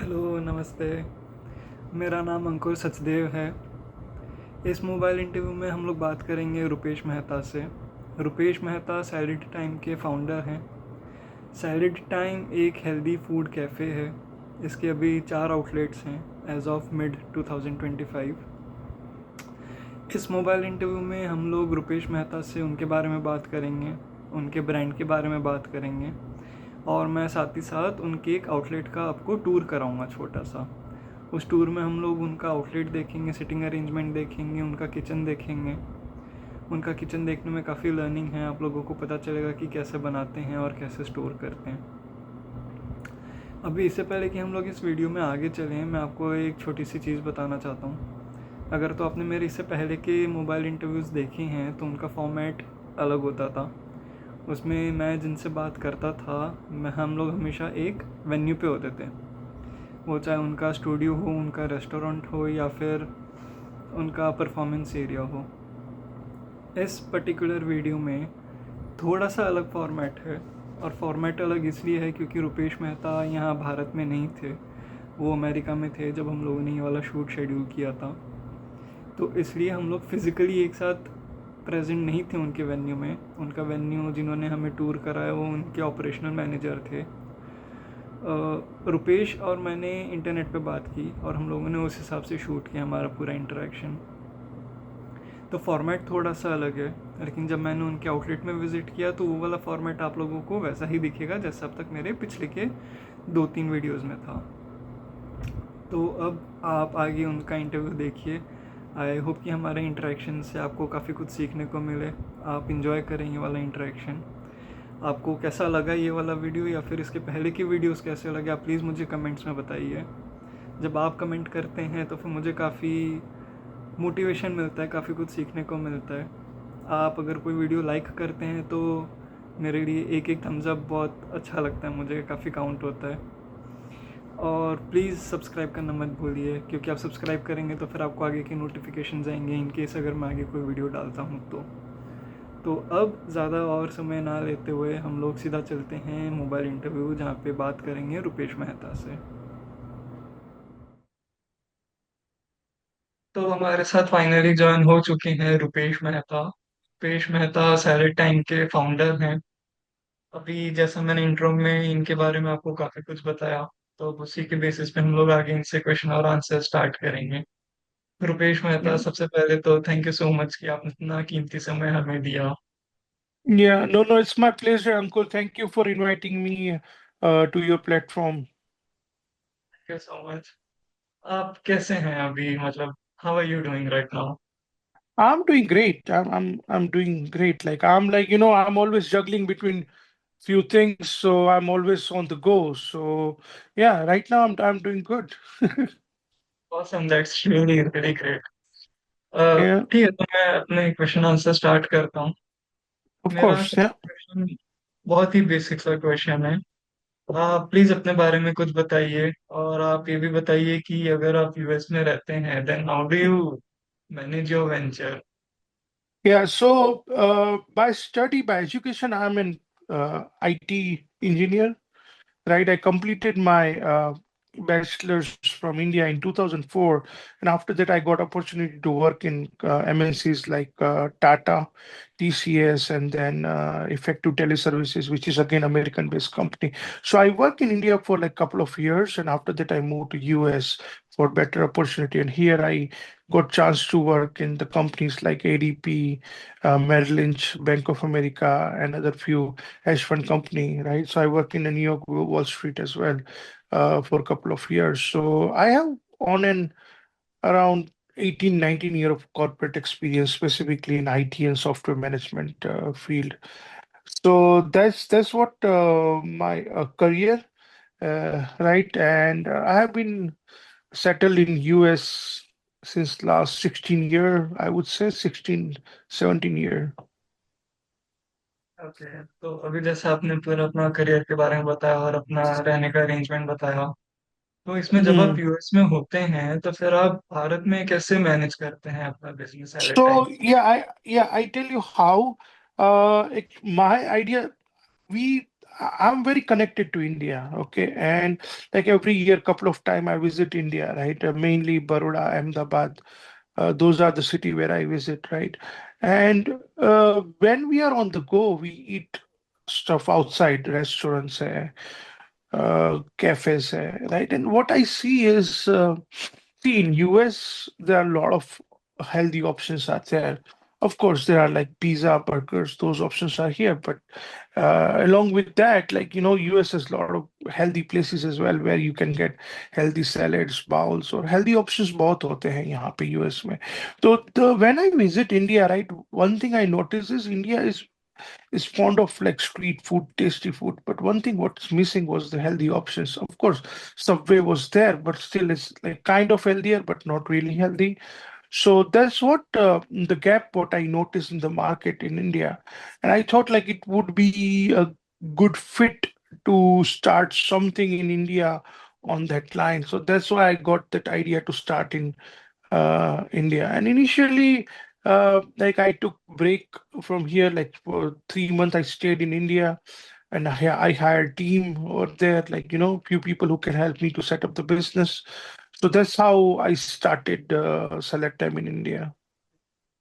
Hello, नमस्ते। मेरा नाम अंकुर सचदेव है। इस मोबाइल इंटरव्यू में हम लोग बात करेंगे रुपेश मेहता से। रुपेश मेहता सैलड टाइम के फाउंडर हैं। सैलड टाइम एक हेल्दी फूड कैफ़े है। इसके अभी 4 आउटलेट्स हैं एज ऑफ मिड 2025। इस मोबाइल इंटरव्यू में हम लोग रुपेश मेहता से उनके बारे में बात करेंगे, उनके ब्रांड के बारे में बात करेंगे, और मैं साथ ही साथ उनके एक आउटलेट का आपको टूर कराऊंगा छोटा सा। उस टूर में हम लोग उनका आउटलेट देखेंगे, सिटिंग अरेंजमेंट देखेंगे, उनका किचन देखेंगे। उनका किचन देखने में काफ़ी लर्निंग है, आप लोगों को पता चलेगा कि कैसे बनाते हैं और कैसे स्टोर करते हैं। अभी इससे पहले कि हम लोग इस वीडियो में आगे चलें, मैं आपको एक छोटी सी चीज़ बताना चाहता हूँ। अगर तो आपने मेरे इससे पहले के मोबाइल इंटरव्यूज़ देखे हैं तो उनका फॉर्मेट अलग होता था। उसमें मैं जिनसे बात करता था, हम लोग हमेशा एक वेन्यू पे होते थे। वो चाहे उनका स्टूडियो हो, उनका रेस्टोरेंट हो, या फिर उनका परफॉर्मेंस एरिया हो। इस पर्टिकुलर वीडियो में थोड़ा सा अलग फॉर्मेट है, और फॉर्मेट अलग इसलिए है क्योंकि रुपेश मेहता यहाँ भारत में नहीं थे। वो अमेरिका में थे जब हम लोगों ने ये वाला शूट शेड्यूल किया था। तो इसलिए हम लोग फिज़िकली एक साथ प्रेजेंट नहीं थे उनके वेन्यू में। उनका वेन्यू जिन्होंने हमें टूर कराया वो उनके ऑपरेशनल मैनेजर थे। रुपेश और मैंने इंटरनेट पे बात की और हम लोगों ने उस हिसाब से शूट किया हमारा पूरा इंटरेक्शन। तो फॉर्मेट थोड़ा सा अलग है, लेकिन जब मैंने उनके आउटलेट में विज़िट किया तो वो वाला फॉर्मेट आप लोगों को वैसा ही दिखेगा जैसा अब तक मेरे पिछले के 2-3 वीडियोज़ में था। तो अब आप आगे उनका इंटरव्यू देखिए। आई होप कि हमारे इंटरेक्शन से आपको काफ़ी कुछ सीखने को मिले, आप इंजॉय करें ये वाला इंटरेक्शन। आपको कैसा लगा ये वाला वीडियो, या फिर इसके पहले की वीडियोस कैसे लगे, आप प्लीज़ मुझे कमेंट्स में बताइए। जब आप कमेंट करते हैं तो फिर मुझे काफ़ी मोटिवेशन मिलता है, काफ़ी कुछ सीखने को मिलता है। आप अगर कोई वीडियो लाइक करते हैं तो मेरे लिए एक एक थम्स अप बहुत अच्छा लगता है, मुझे काफ़ी काउंट होता है। और प्लीज़ सब्सक्राइब करना मत भूलिए, क्योंकि आप सब्सक्राइब करेंगे तो फिर आपको आगे की नोटिफिकेशन आएंगे इन केस अगर मैं आगे कोई वीडियो डालता हूँ तो अब ज़्यादा और समय ना लेते हुए हम लोग सीधा चलते हैं मोबाइल इंटरव्यू, जहाँ पे बात करेंगे रुपेश मेहता से। तो हमारे साथ फाइनली ज्वाइन हो चुके हैं रुपेश मेहता। रुपेश मेहता सैलड टाइम के फाउंडर हैं। अभी जैसा मैंने इंट्रो में इनके बारे में आपको काफ़ी कुछ बताया, तो अब उसी के बेसिस पे हम लोग आगे इनसे क्वेश्चन और आंसर स्टार्ट करेंगे। रुपेश मेहता, Yeah, सबसे पहले तो थैंक यू सो मच कि आपने इतना कीमती समय हमें दिया। yeah, no, it's my pleasure, Uncle. Thank you for inviting me to your platform. Thank you so much. आप कैसे हैं अभी, मतलब how are you doing right now? I'm doing great. I'm doing great. I'm always juggling between few things, so I'm always on the go. So yeah, right now I'm doing good. Awesome, that's really really great. Yeah, ठीक है, तो मैं अपने question answer start करता हूँ। of मेरा course. Yeah. पहला question बहुत ही बेसिक सा क्वेश्चन है। आप प्लीज अपने बारे में कुछ बताइए, और आप ये भी बताइए कि अगर आप यूएस में रहते हैं then how do you manage your venture? Yeah. So by education, I'm an IT engineer. Right, I completed my bachelor's from India in 2004, and after that I got opportunity to work in MNCs like Tata, TCS, and then Effective Teleservices, which is again American based company. So I worked in India for like couple of years, and after that I moved to US for better opportunity, and here I got chance to work in the companies like ADP, Merrill Lynch, Bank of America, and other few hedge fund company, right? So I work in the New York Wall Street as well for a couple of years. So I have on and around 18, 19 year of corporate experience, specifically in IT and software management field. So that's what my career, right? And I have been settled in US since last 16 year, I would say 16, 17 year. Okay, तो अभी जैसे आपने पूरा अपना career के बारे में बताया और अपना रहने का अरेंजमेंट बताया, तो इसमें जब आप Hmm. यूएस में होते हैं तो फिर आप भारत में कैसे मैनेज करते हैं अपना business at a time? So yeah, I tell you how. My idea, we I'm very connected to India, okay, and like every year, couple of time I visit India, right? Mainly Baroda, Ahmedabad. Those are the city where I visit, right? And when we are on the go, we eat stuff outside restaurants, cafes, right? And what I see is, see, in US, there are a lot of healthy options out there. Of course, there are like pizza, burgers, those options are here. But along with that, like, US has a lot of healthy places as well where you can get healthy salads, bowls, or healthy options बहुत होते हैं यहाँ पे US में. So when I visit India, right, one thing I notice is India is fond of like street food, tasty food. But one thing what's missing was the healthy options. Of course, Subway was there, but still it's like kind of healthier, but not really healthy. So that's what the gap what I noticed in the market in India, and I thought like it would be a good fit to start something in India on that line. So that's why I got that idea to start in India. And initially, like I took break from here, like for 3 months, I stayed in India, and I hired team over there, like few people who can help me to set up the business. So that's how I started Select Time in India.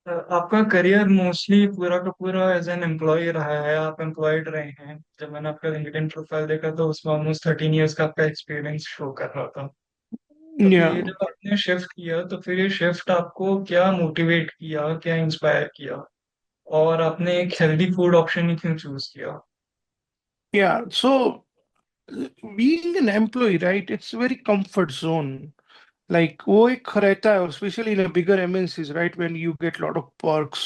आपका career mostly पूरा का पूरा as an employ रहा है, आप employed रहे हैं। जब मैंने आपका लिंक्डइन प्रोफाइल देखा तो उसमें ऑलमोस्ट 13 इयर्स का आपका एक्सपीरियंस शो कर रहा था। तो फिर Yeah, ये जब आपने शिफ्ट किया तो फिर ये शिफ्ट आपको क्या मोटिवेट किया, क्या इंस्पायर किया, और आपने एक हेल्दी फूड ऑप्शन ही क्यों चूज किया? yeah. So being an employee, right? It's a very comfort zone. Like वो एक रहता है, especially in a bigger MNCs, right? When you get lot of perks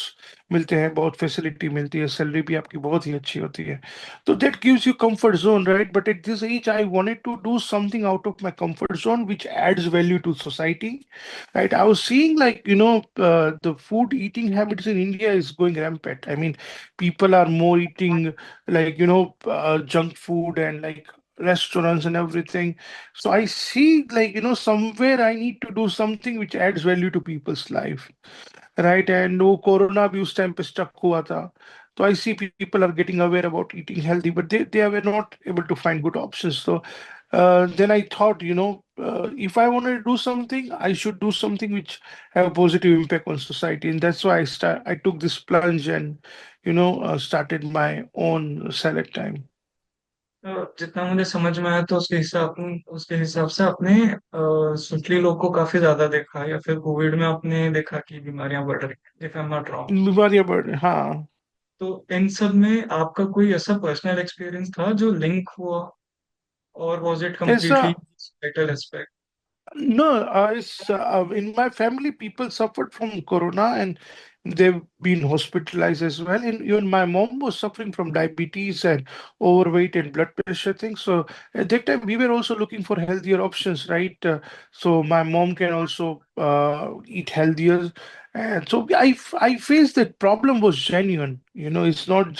मिलते हैं, बहुत facility मिलती है, salary भी आपकी बहुत ही अच्छी होती है. So that gives you comfort zone, right? But at this age, I wanted to do something out of my comfort zone, which adds value to society, right? I was seeing like, the food eating habits in India is going rampant. I mean, people are more eating like, junk food and like restaurants and everything. So I see like, somewhere I need to do something which adds value to people's life, right? And no corona भी उस time पे stuck हुआ था. So I see people are getting aware about eating healthy, but they were not able to find good options. So then I thought, if I want to do something, I should do something which have a positive impact on society, and that's why I took this plunge and started my own salad time. तो जितना मुझे समझ में आया तो उसके हिसाब से आपने सुतली लोग को काफी ज्यादा देखा, या फिर कोविड में आपने देखा कि बीमारियां बढ़ रही हैं, if I am not wrong. बीमारियां बढ़ हाँ. तो इन सब में आपका कोई ऐसा पर्सनल एक्सपीरियंस था जो लिंक हुआ, और वाज इट ऐसा completely metal aspect? No, in my family, people suffered from corona and they've been hospitalized as well. And even my mom was suffering from diabetes and overweight and blood pressure things. So at that time, we were also looking for healthier options, right? So my mom can also eat healthier. And so I faced that problem was genuine. It's not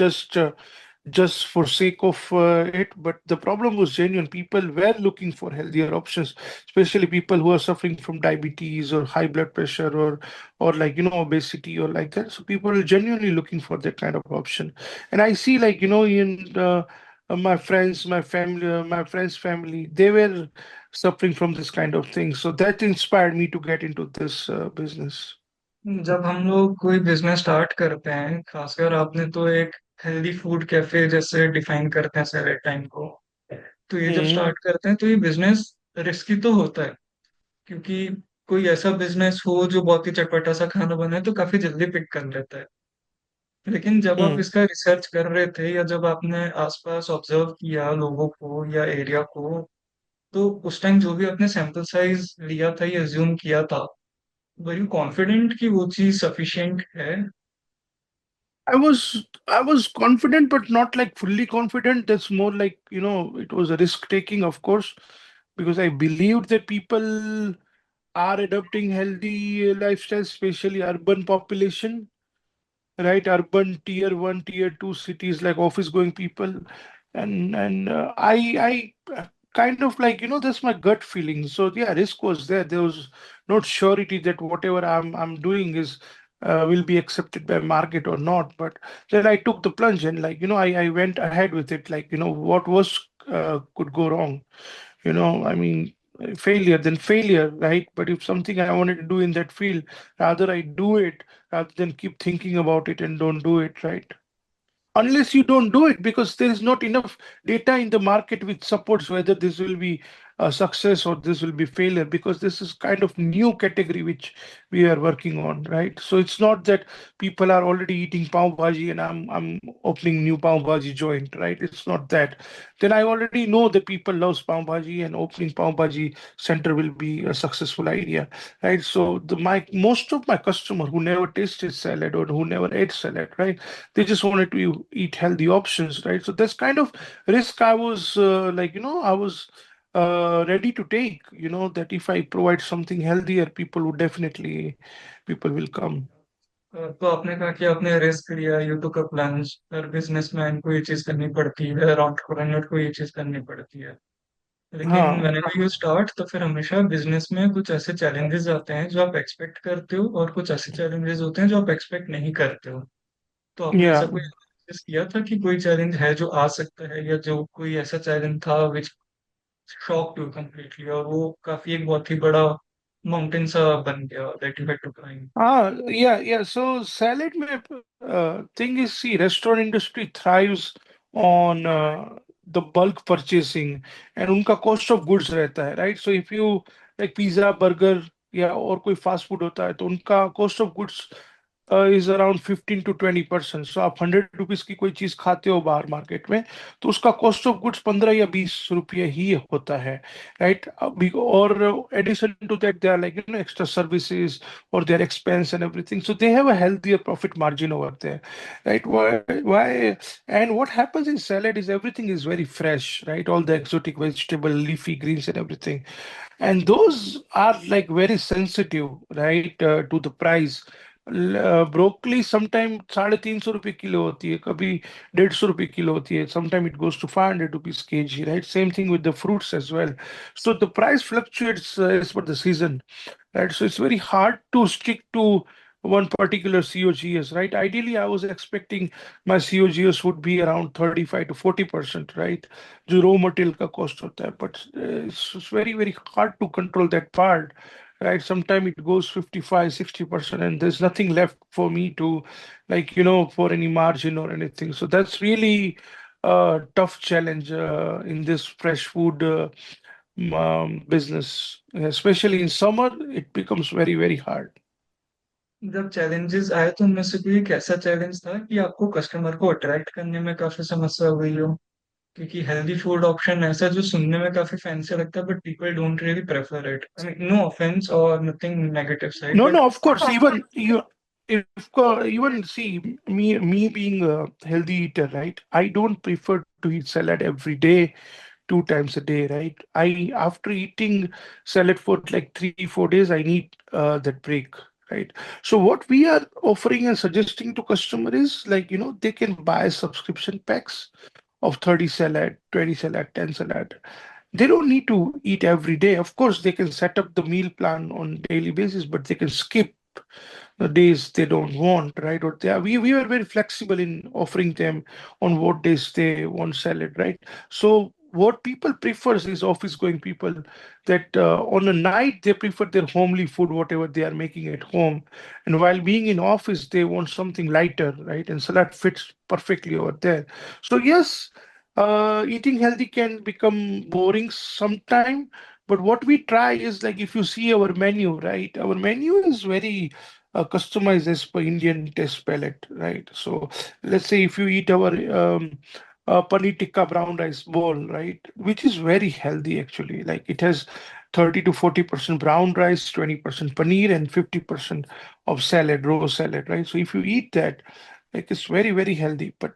just for sake of it, but the problem was genuine. People were looking for healthier options, especially people who are suffering from diabetes or high blood pressure or like obesity or like that. So people are genuinely looking for that kind of option. And I see like in my friends, my family, my friends' family, they were suffering from this kind of thing. So that inspired me to get into this business. जब हम लोग कोई business start करते हैं, खासकर आपने तो एक हेल्दी फूड कैफे जैसे डिफाइन करते हैं सैलेड टाइम को, तो ये जब Hmm. स्टार्ट करते हैं तो ये बिजनेस रिस्की तो होता है, क्योंकि कोई ऐसा बिजनेस हो जो बहुत ही चटपटा सा खाना बनाए तो काफी जल्दी पिक कर लेता है। लेकिन जब आप Hmm. इसका रिसर्च कर रहे थे, या जब आपने आसपास ऑब्जर्व किया लोगों को या एरिया को, तो उस टाइम जो भी आपने सैंपल साइज लिया था या अज्यूम किया था, वर यू कॉन्फिडेंट कि वो चीज सफिशिएंट है? I was confident, but not like fully confident. That's more like, it was a risk taking, of course, because I believed that people are adopting healthy lifestyles, especially urban population, right? Urban tier one, tier two cities like office going people. And I kind of like, that's my gut feeling. So yeah, risk was there. There was not surety that whatever I'm doing is will be accepted by market or not. But then I took the plunge and I went ahead with it. What was could go wrong? I mean, failure, then failure, right? But if something I wanted to do in that field, rather I do it rather than keep thinking about it and don't do it, right? Unless you don't do it, because there is not enough data in the market which supports whether this will be a success or this will be failure, because this is kind of new category which we are working on, right? So it's not that people are already eating pav bhaji and I'm opening new pav bhaji joint, right? It's not that. Then I already know that people loves pav bhaji, and opening pav bhaji center will be a successful idea, right? So my most of my customer who never tasted salad or who never ate salad, right, they just wanted to eat healthy options, right? So that's kind of risk I was I was ready to take, that if I provide something healthier, people will come. तो आपने कहा कि आपने risk लिया, you took a plunge. Her businessman को ये चीज करनी पड़ती है, हर एंटरप्रेन्योर को ये चीज करनी पड़ती है। लेकिन हाँ, व्हेनेवर यू स्टार्ट, तो फिर हमेशा बिजनेस में कुछ ऐसे चैलेंजेस आते हैं जो आप एक्सपेक्ट करते हो, और कुछ ऐसे चैलेंजेस होते हैं जो आप एक्सपेक्ट नहीं करते हो। तो आपने या ऐसा कोई एनालिसिस किया था कि कोई चैलेंज है जो आ सकता है, या जो कोई ऐसा चैलेंज था विच शॉक्ड यू कंप्लीटली, और वो काफी एक बहुत ही बड़ा माउंटेन सा बन गया that you had to climb? yeah. So salad mein, thing is, see, restaurant industry thrives on the bulk purchasing, and उनका cost of goods रहता है, right? So if you like pizza, burger या और कोई fast food होता है, तो उनका cost of goods is around 15 to 20%. So आप 100 रुपीज की कोई चीज खाते हो बाहर मार्केट में, तो उसका कॉस्ट ऑफ गुड्स 15 या 20 रुपये ही होता है, राइट? और addition to that they are like extra services or their expense and everything. So they have a healthier profit margin over there, right? Why? And what happens in salad is everything is very fresh, right? All the exotic vegetable, leafy greens, and everything, and those are like very sensitive, right, to the price. Broccoli sometime 350 रुपये kilo होती है, कभी 150 रुपये kilo होती है, sometime it goes to 500 rupees kg, right? Same thing with the fruits as well. So the price fluctuates as per the season, right? So it's very hard to stick to one particular COGS, right? Ideally, I was expecting my COGS would be around 35 to 40%, right? जो raw material का cost होता है, but it's very, very hard to control that part, right? Sometimes it goes 55, 60%, and there's nothing left for me to, for any margin or anything. So that's really a tough challenge in this fresh food business, especially in summer, it becomes very, very hard. जब challenges आए तो उनमें से कोई एक ऐसा challenge था कि आपको कस्टमर को अट्रैक्ट करने में काफी समस्या हुई हो? क्योंकि हेल्दी फूड ऑप्शन ऐसा जो सुनने में काफी फैंसी लगता है, but people don't really prefer it. I mean, no offence और nothing negative side, No, but no, of course, even you, if even see me being a healthy eater, right? I don't prefer to eat salad every day, 2 times a day, right? I after eating salad for like 3, 4 days, I need that break, right? So what we are offering and suggesting to customer is like they can buy subscription packs of 30 salad, 20 salad, 10 salad. They don't need to eat every day. Of course, they can set up the meal plan on daily basis, but they can skip the days they don't want, right? Or we were very flexible in offering them on what days they want salad, right? So what people prefers is office going people that on a night they prefer their homely food, whatever they are making at home, and while being in office they want something lighter, right? And salad fits perfectly over there. So yes, eating healthy can become boring sometime, but what we try is like if you see our menu, right? Our menu is very customized as per Indian taste palette, right? So let's say if you eat our paneer tikka brown rice bowl, right, which is very healthy actually. Like it has 30 to 40% brown rice, 20% paneer, and 50% of salad, raw salad, right? So if you eat that, like it's very, very healthy. But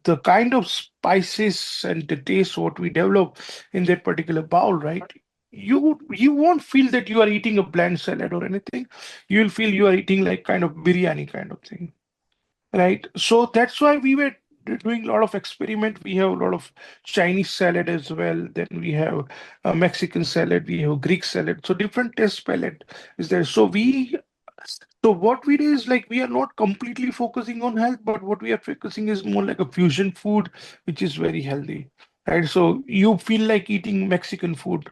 the kind of spices and the taste what we develop in that particular bowl, right? You won't feel that you are eating a bland salad or anything. You'll feel you are eating like kind of biryani kind of thing, right? So that's why we were doing a lot of experiment. We have a lot of Chinese salad as well. Then we have a Mexican salad. We have Greek salad. So different taste palette is there. So we So what we do is like we are not completely focusing on health, but what we are focusing is more like a fusion food, which is very healthy, right? So you feel like eating Mexican food,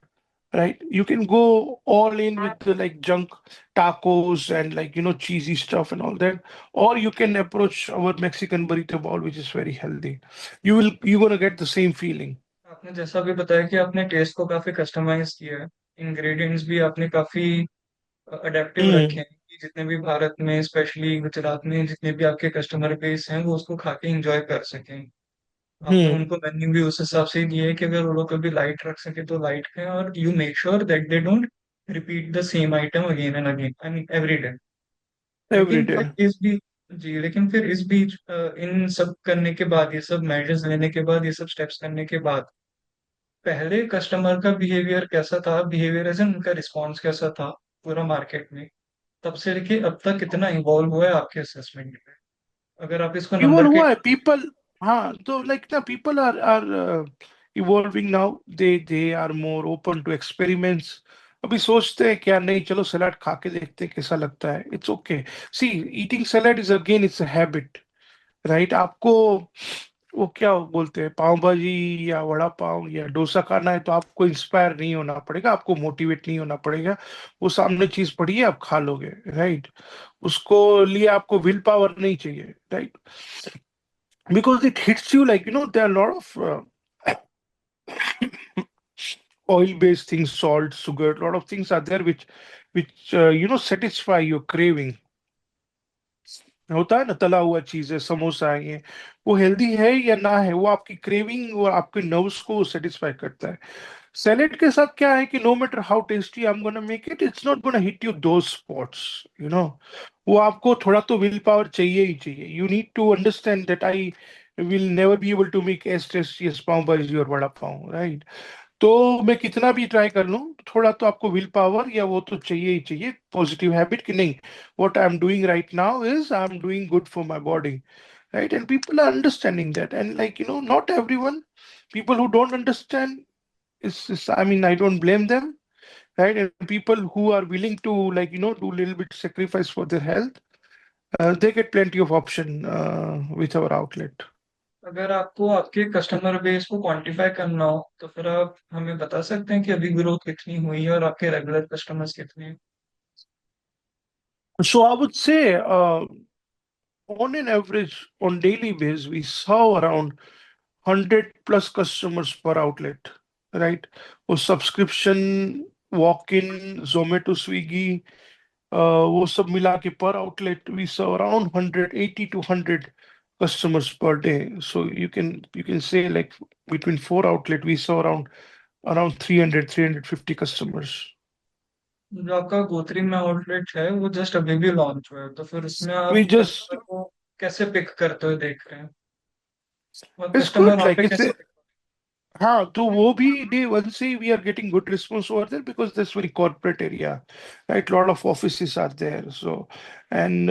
right? You can go all in with the like junk tacos and like cheesy stuff and all that, or you can approach our Mexican burrito bowl, which is very healthy. You're gonna get the same feeling. आपने जैसा भी बताया कि आपने test को काफी customise किया है, इंग्रेडिएंट्स भी आपने काफी अडेप्टिव रखे Hmm. हैं कि जितने भी भारत में स्पेशली गुजरात में जितने भी आपके कस्टमर बेस हैं वो उसको खा के इंजॉय कर सकें। आपने Hmm. उनको मेन्यू भी उस हिसाब से ही दिया है कि अगर वो लोग कभी लाइट रख सके तो लाइट खाएं, और you make sure that they don't repeat the same item again and again, I mean every day. Every लेकिन फिर day. इस बीच जी, लेकिन फिर इस बीच इन सब करने के बाद, ये सब मेजर्स लेने के बाद, ये सब स्टेप्स करने के बाद, पहले कस्टमर का बिहेवियर कैसा था, बिहेवियर एज उनका रिस्पॉन्स कैसा था पूरा मार्केट में, तब से लेके अब तक कितना इवॉल्व हुआ है आपके असेसमेंट में, अगर आप इसको इवॉल्व नंबर के। हुआ है पीपल। हाँ, तो लाइक ना people are evolving now. They are more open to experiments. अभी सोचते हैं क्या, नहीं चलो सलाद खा के देखते हैं कैसा लगता है। It's okay. See, eating salad is again it's a habit, right? आपको वो क्या बोलते हैं, पाव भाजी या वड़ा पाव या डोसा खाना है तो आपको इंस्पायर नहीं होना पड़ेगा, आपको मोटिवेट नहीं होना पड़ेगा। वो सामने चीज पड़ी है, आप खा लोगे, राइट? उसको लिए आपको विल पावर नहीं चाहिए, right? Because it hits you like, there are a lot of oil-based things, salt, sugar, a lot of things are there which satisfy your craving. होता है ना, तला हुआ चीज है, समोसा है, ये वो हेल्दी है या ना है, वो आपकी क्रेविंग और आपके नर्व्स को सेटिस्फाई करता है। सैलेड के साथ क्या है कि no matter how tasty I am gonna make it, it's not gonna hit you those spots, you know. वो आपको थोड़ा तो विल पावर चाहिए ही चाहिए। You need to understand that I will never be able to make as tasty as pav bhaji और vada pav, right? तो मैं कितना भी ट्राई कर लूं, थोड़ा तो आपको विल पावर या वो तो चाहिए ही चाहिए, पॉजिटिव हैबिट कि नहीं, what I am doing right now is I am doing good for my body, right? And people are understanding that, and like not everyone, people who don't understand is I mean, I don't blame them, right? And people who are willing to like do a little bit sacrifice for their health, they get plenty of option with our outlet. अगर आपको आपके customer base को quantify करना हो तो फिर आप हमें बता सकते हैं कि अभी ग्रोथ कितनी हुई है और आपके रेगुलर कस्टमर्स कितने हैं। So I would say, on an average, on daily basis, we saw around 100 plus customers per outlet, right? Or subscription, walk-in, Zomato, Swiggy, वो सब मिला के per outlet we saw around 180 to 100 customers per day. So you can say like between four outlet we saw around 300 350 customers. जो आपका गोत्री में outlet है वो just अभी भी लॉन्च हुआ है, तो फिर उसमें We आप just कस्टमर को कैसे पिक करते हुए देख रहे हैं, और It's कस्टमर good, वहाँ like पे it's कैसे a pick हाँ, तो वो भी day one से we are getting good response over there because that's very corporate area, right? A lot of offices are there, so and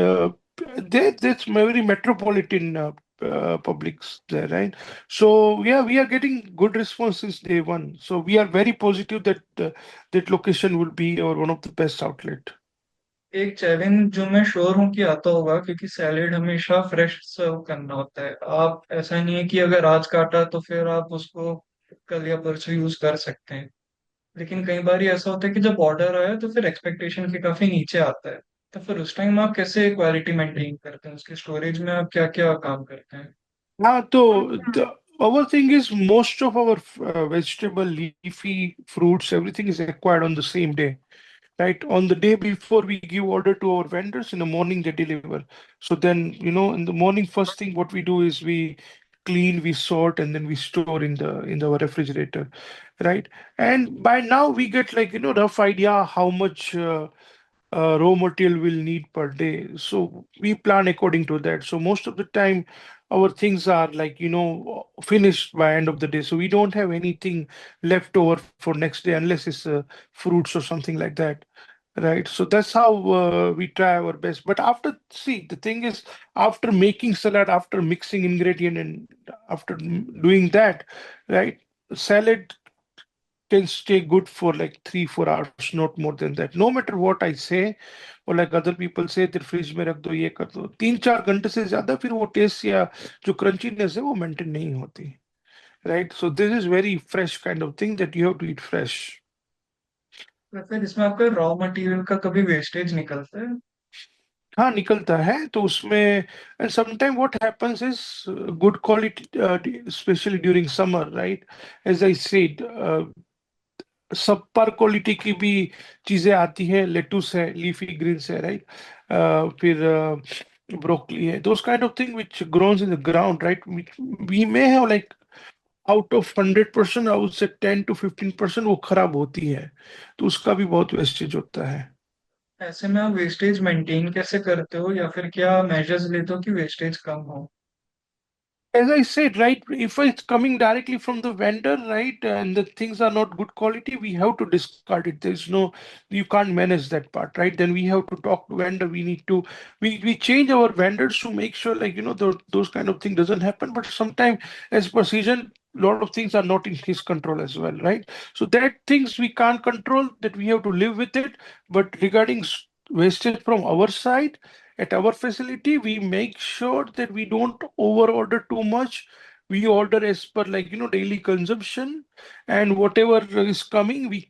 that's very metropolitan publics there, right? So yeah, we are getting good response since day one. So we are very positive that that location will be our one of the best outlet. एक challenge जो मैं sure हूँ कि आता होगा, क्योंकि salad हमेशा fresh सर्व करना होता है, आप ऐसा नहीं है कि अगर आज काटा तो फिर आप उसको कल या परसों यूज कर सकते हैं। लेकिन कई बार ये ऐसा होता है कि जब ऑर्डर आया तो फिर एक्सपेक्टेशन के काफी नीचे आता है, तो फिर उस टाइम आप कैसे क्वालिटी मेंटेन करते हैं, उसके स्टोरेज में आप क्या क्या काम करते हैं। So our thing is most of our vegetable, leafy fruits, everything is acquired on the same day, right? On the day before we give order to our vendors, in the morning they deliver. So then, in the morning, first thing what we do is we clean, we sort, and then we store in the refrigerator, right? And by now we get like rough idea how much raw material we'll need per day. So we plan according to that. So most of the time, our things are like finished by end of the day. So we don't have anything left over for next day unless it's fruits or something like that. Right. So that's how we try our best. But after, see, the thing is, after making salad, after mixing ingredient and after doing that, right, salad can stay good for like 3-4 hours, not more than that. No matter what I say, or like other people say, तेरे fridge में रख दो, ये कर दो, 3-4 घंटे से ज्यादा फिर वो टेस्ट या जो क्रंचीनेस है वो मेंटेन नहीं होती, right? So this is very fresh kind of thing that you have to eat fresh. तो फिर इसमें आपका रॉ मटेरियल का कभी वेस्टेज निकलता है? हाँ निकलता है तो उसमें, and sometime what happens is good quality specially during summer, right, as I said, सब पर क्वालिटी की भी चीजें आती है, लेटुस है, लीफी ग्रीन्स है, राइट, फिर ब्रोकली है, those kind of thing which grows in the ground, right, we may have like out of 100%, I would say 10 to 15% वो खराब होती है, तो उसका भी बहुत वेस्टेज होता है। ऐसे में आप वेस्टेज मेंटेन कैसे करते हो, या फिर क्या मेजर्स लेते हो कि वेस्टेज कम हो? As I said, right, if it's coming directly from the vendor, right, and the things are not good quality, we have to discard it. There's no, you can't manage that part, right? Then we have to talk to vendor. We need to, we change our vendors to make sure, like, those kind of thing doesn't happen. But sometimes, as per season, a lot of things are not in his control as well, right? So that things we can't control, that we have to live with it. But regarding wastage from our side, at our facility, we make sure that we don't over order too much. We order as per, like, daily consumption, and whatever is coming, we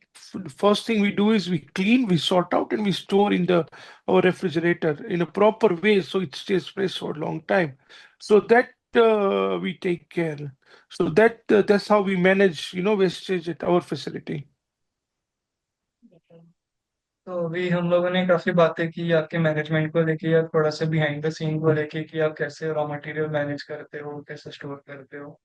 first thing we do is we clean, we sort out, and we store in the our refrigerator in a proper way so it stays fresh for a long time. So that we take care. So that's how we manage, wastage at our facility. तो अभी हम लोगों ने काफी बातें की आपके management को लेके, या थोड़ा सा बिहाइंड द सीन को लेके कि आप कैसे रॉ मटेरियल मैनेज करते हो, कैसे स्टोर करते हो।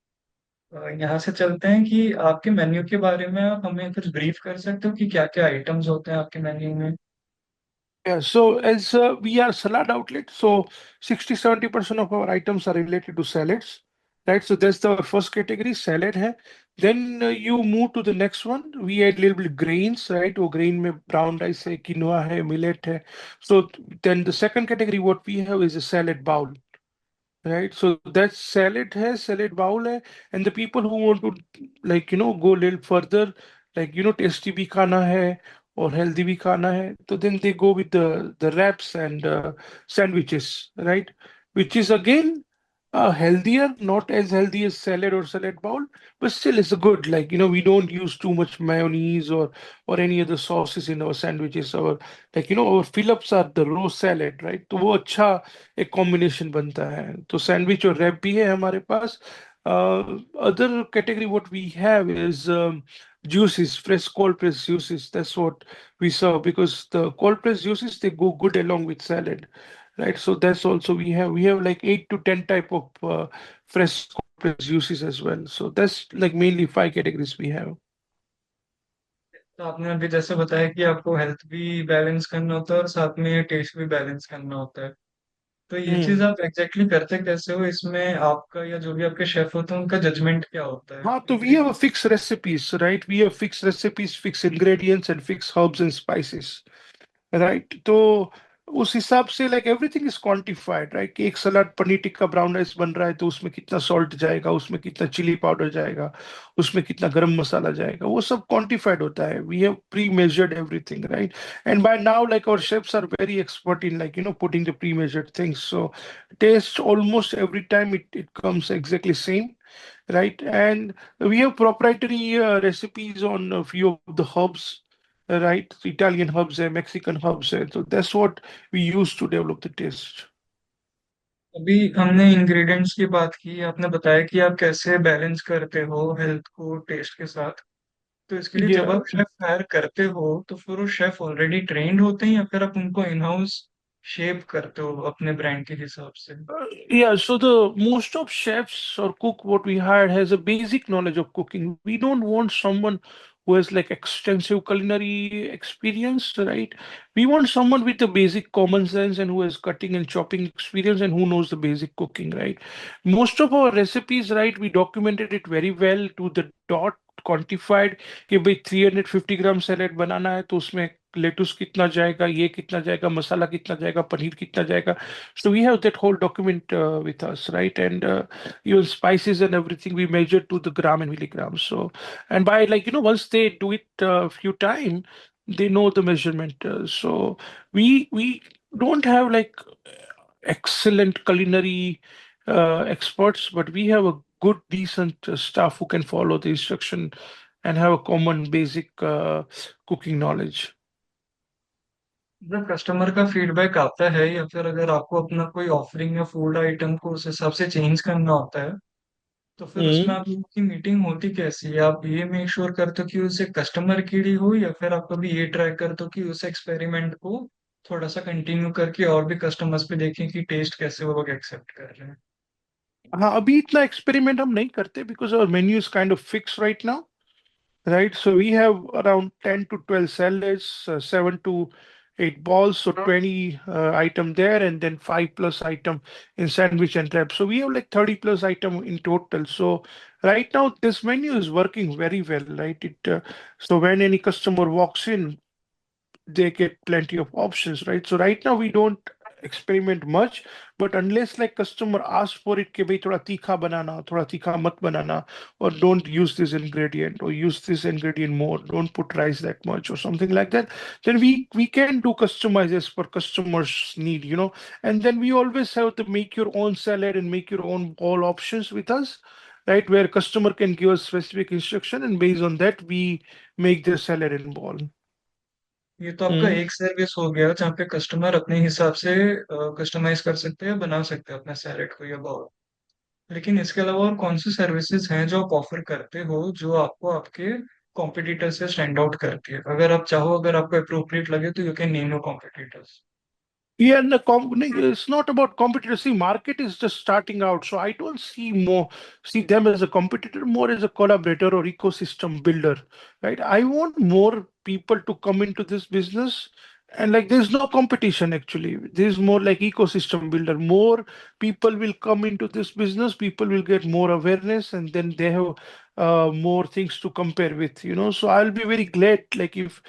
यहाँ से चलते हैं कि आपके मेन्यू के बारे में आप हमें कुछ ब्रीफ कर सकते हो कि क्या क्या आइटम्स होते हैं आपके मेन्यू में? Yeah, so as we are salad outlet, so 60-70% of our items are related to salads, right? So that's the first category, salad hai. Then you move to the next one. We add little bit grains, right? Or grain mein brown rice hai, quinoa hai, millet hai. So then the second category, what we have is a salad bowl, right? So that's salad hai, salad bowl hai, and the people who want to, like, go a little further, like, tasty bhi khana hai or healthy bhi khana hai, so then they go with the wraps and sandwiches, right? Which is again healthier, not as healthy as salad or salad bowl, but still it's good. Like, we don't use too much mayonnaise or any other sauces in our sandwiches. Our, like, our fill-ups are the raw salad, right? तो वो अच्छा एक combination बनता है, तो sandwich और rap भी है हमारे पास. Other category what we have is juices, fresh cold pressed juices. That's what we serve because the cold pressed juices they go good along with salad, right? So that's also we have like 8 to 10 type of fresh cold pressed juices as well. So that's like mainly 5 categories we have. तो आपने अभी जैसे बताया कि आपको health भी balance करना होता है और साथ में टेस्ट भी बैलेंस करना होता है, तो ये चीज हम्म. आप एग्जैक्टली करते कैसे हो? इसमें आपका या जो भी आपके शेफ होते हैं उनका जजमेंट क्या होता है? हाँ, तो we have a fixed recipes, right? We have fixed recipes, fixed ingredients, and fixed herbs and spices, right? तो उस हिसाब से like everything is quantified, right? कि एक सलाद पनीर टिक्का ब्राउन राइस बन रहा है तो उसमें कितना सॉल्ट जाएगा, उसमें कितना चिली पाउडर जाएगा, उसमें कितना गरम मसाला जाएगा, वो सब क्वांटिफाइड होता है. We have pre measured everything, right? And by now like our chefs are very expert in, like, putting the pre measured things, so taste almost every time it comes exactly same, right? And we have proprietary recipes on a few of the herbs, right? Italian herbs and Mexican herbs. So that's what we use to develop the taste. अभी हमने ingredients की बात की, आपने बताया कि आप कैसे बैलेंस करते हो हेल्थ को टेस्ट के साथ। तो इसके लिए जब Yeah. आप शेफ हायर करते हो तो फिर वो शेफ ऑलरेडी ट्रेंड होते हैं, या फिर आप उनको इन हाउस शेप करते हो अपने ब्रांड के हिसाब से? Yeah, so the most of chefs or cook what we hired has a basic knowledge of cooking. We don't want someone who has like extensive culinary experience, right? We want someone with a basic common sense and who has cutting and chopping experience and who knows the basic cooking, right? Most of our recipes, right, we documented it very well to the dot, quantified कि भाई 350 ग्राम salad बनाना है तो उसमें lettuce कितना जाएगा, ये कितना जाएगा, मसाला कितना जाएगा, पनीर कितना जाएगा. So we have that whole document with us, right? And even spices and everything we measure to the gram and milligram. So, and by like, once they do it a few time, they know the measurement. So we don't have like excellent culinary experts, but we have a good, decent staff who can follow the instruction and have a common basic cooking knowledge. जब customer का feedback आता है या फिर अगर आपको अपना कोई ऑफरिंग या फूड आइटम को उस हिसाब से चेंज करना होता है, तो फिर उसमें Mm. आप लोगों की मीटिंग होती कैसी है? आप ये मेक श्योर करते हो कि उसे कस्टमर की डी हो, या फिर आप कभी ये ट्राई करते हो कि उस एक्सपेरिमेंट को थोड़ा सा कंटिन्यू करके और भी कस्टमर्स पे देखें कि टेस्ट कैसे वो लोग एक्सेप्ट कर रहे हैं? हाँ, अभी इतना एक्सपेरिमेंट हम नहीं करते because our menu is kind of fixed right now. Right? So we have around 10 to 12 salads, 7 to 8 balls, so 20 item there, and then 5 plus item in sandwich and wrap. So we have like 30 plus item in total. So right now this menu is working very well, right? So when any customer walks in, they get plenty of options, right? So right now we don't experiment much, but unless like customer asks for it, कि भाई थोड़ा तीखा बनाना, थोड़ा तीखा मत बनाना, or don't use this ingredient, or use this ingredient more, don't put rice that much, or something like that, then we can do customizes for customers' need, and then we always have to make your own salad and make your own all options with us, right? Where customer can give us specific instruction, and based on that we make their salad and ball. ये तो आपका Mm. एक service हो गया जहाँ पे customer अपने हिसाब से कस्टमाइज कर सकते हैं, बना सकते हैं अपने सैलेड को या बाउल। लेकिन इसके अलावा और कौन सी सर्विसेज हैं जो आप ऑफर करते हो जो आपको आपके कॉम्पिटिटर से स्टैंड आउट करती है? अगर आप चाहो, अगर आपको अप्रोप्रिएट लगे, तो you can name your competitors. Yeah, and it's not about competitors. See, market is just starting out, so I don't see them as a competitor, more as a collaborator or ecosystem builder, right? I want more people to come into this business, and like there's no competition actually. There's more like ecosystem builder. More people will come into this business. People will get more awareness, and then they have more things to compare with. So I'll be very glad like if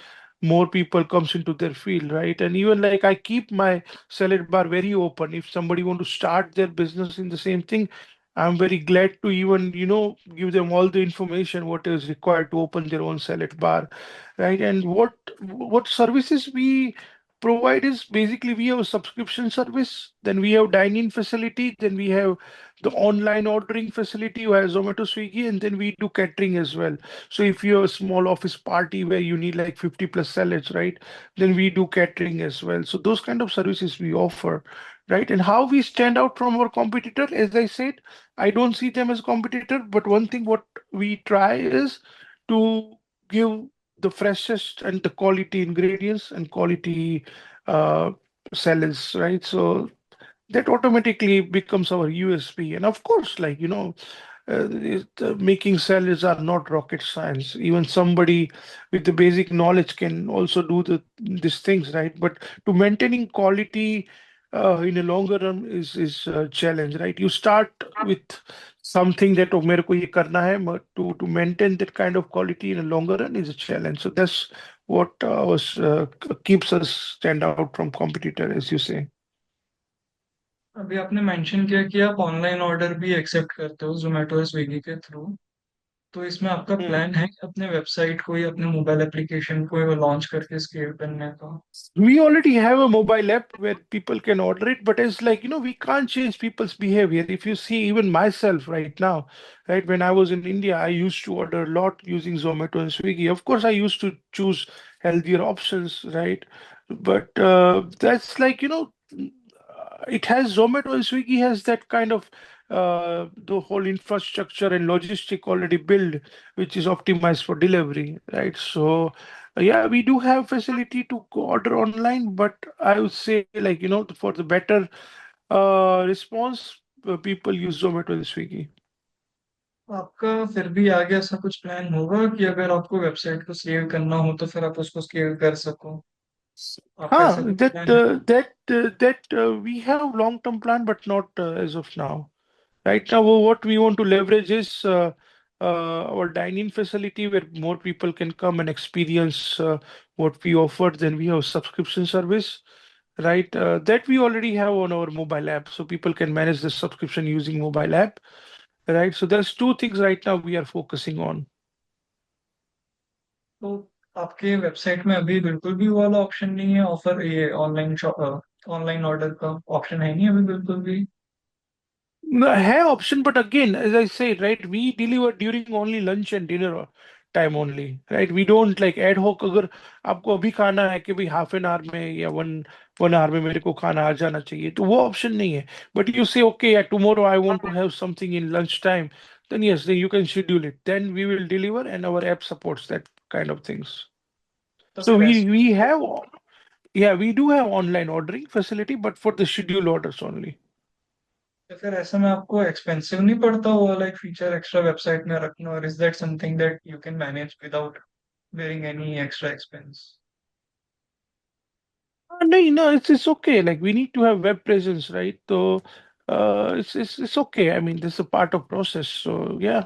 more people comes into their field, right? And even like I keep my salad bar very open. If somebody want to start their business in the same thing, I'm very glad to even give them all the information what is required to open their own salad bar, right? And what services we provide is basically we have a subscription service, then we have dine-in facility, then we have the online ordering facility via Zomato, Swiggy, and then we do catering as well. So if you have a small office party where you need like 50 plus salads, right? Then we do catering as well. So those kind of services we offer, right? And how we stand out from our competitor, as I said, I don't see them as competitor, but one thing what we try is to give the freshest and the quality ingredients and quality uh, salads, right? So that automatically becomes our USP. And of course, like, making salads are not rocket science. Even somebody with the basic knowledge can also do these things, right? But to maintaining quality in a longer run is a challenge, right? You start with something that oh, मेरे को ये करना है, but to maintain that kind of quality in a longer run is a challenge. So that's what keeps us stand out from competitor, as you say. अभी आपने mention किया कि आप ऑनलाइन ऑर्डर भी एक्सेप्ट करते हो जोमेटो या स्विगी के थ्रू। तो इसमें आपका Hmm. प्लान है कि अपने वेबसाइट को या अपने मोबाइल एप्लीकेशन को लॉन्च करके स्केल करने का? We already have a mobile app where people can order it, but it's like, we can't change people's behavior. If you see, even myself right now, right, when I was in India, I used to order a lot using Zomato and Swiggy. Of course, I used to choose healthier options, right? But that's like, it has Zomato and Swiggy has that kind of the whole infrastructure and logistic already built, which is optimized for delivery, right? So yeah, we do have facility to order online, but I would say like, for the better response, people use Zomato and Swiggy. आपका फिर भी आगे ऐसा कुछ plan होगा कि अगर आपको वेबसाइट को स्केल करना हो तो फिर आप उसको स्केल कर सको? आपका ऐसा कुछ प्लान है? We have long-term plan, but not as of now. Right now, what we want to leverage is our dining facility where more people can come and experience what we offer. Then we have subscription service, right? That we already have on our mobile app, so people can manage the subscription using mobile app, right? So there's two things right now we are focusing on. तो आपके website में अभी बिल्कुल भी वो वाला option नहीं है, ऑफर ये ऑनलाइन ऑनलाइन ऑर्डर का ऑप्शन है नहीं अभी बिल्कुल भी? No, have option, but again, as I say, right, we deliver during only lunch and dinner time only, right? We don't like ad hoc. अगर आपको अभी खाना है कि भाई हाफ एन आवर में या वन आवर में मेरे को खाना आ जाना चाहिए, तो वो ऑप्शन नहीं है. But you say, okay, yeah, tomorrow I want to have something in lunch time, then yes, then you can schedule it. Then we will deliver, and our app supports that kind of things. तो So फिर we have, yeah, we do have online ordering facility, but for the schedule orders only. तो फिर ऐसे में आपको expensive नहीं पड़ता वो वाला एक फीचर एक्स्ट्रा वेबसाइट में रखना, और is that something that you can manage without bearing any extra expense? No, no, it's okay. Like we need to have web presence, right? So it's okay. I mean, this is a part of process. So yeah.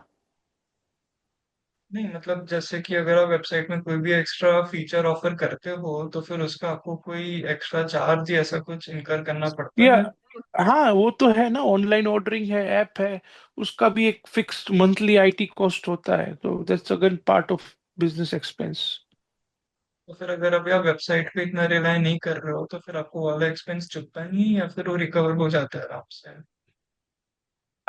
नहीं मतलब जैसे कि अगर आप website में कोई भी extra feature offer करते हो तो फिर उसका आपको कोई एक्स्ट्रा चार्ज या ऐसा कुछ इनकर करना पड़ता या है? हाँ, वो तो है ना, ऑनलाइन ऑर्डरिंग है, ऐप है, उसका भी एक फिक्स्ड मंथली आईटी कॉस्ट होता है, तो that's again part of business expense. तो फिर अगर अभी आप वेबसाइट पे इतना रिलाय नहीं कर रहे हो तो फिर आपको वाला एक्सपेंस चुकता नहीं है या फिर वो रिकवर हो जाता है आराम से?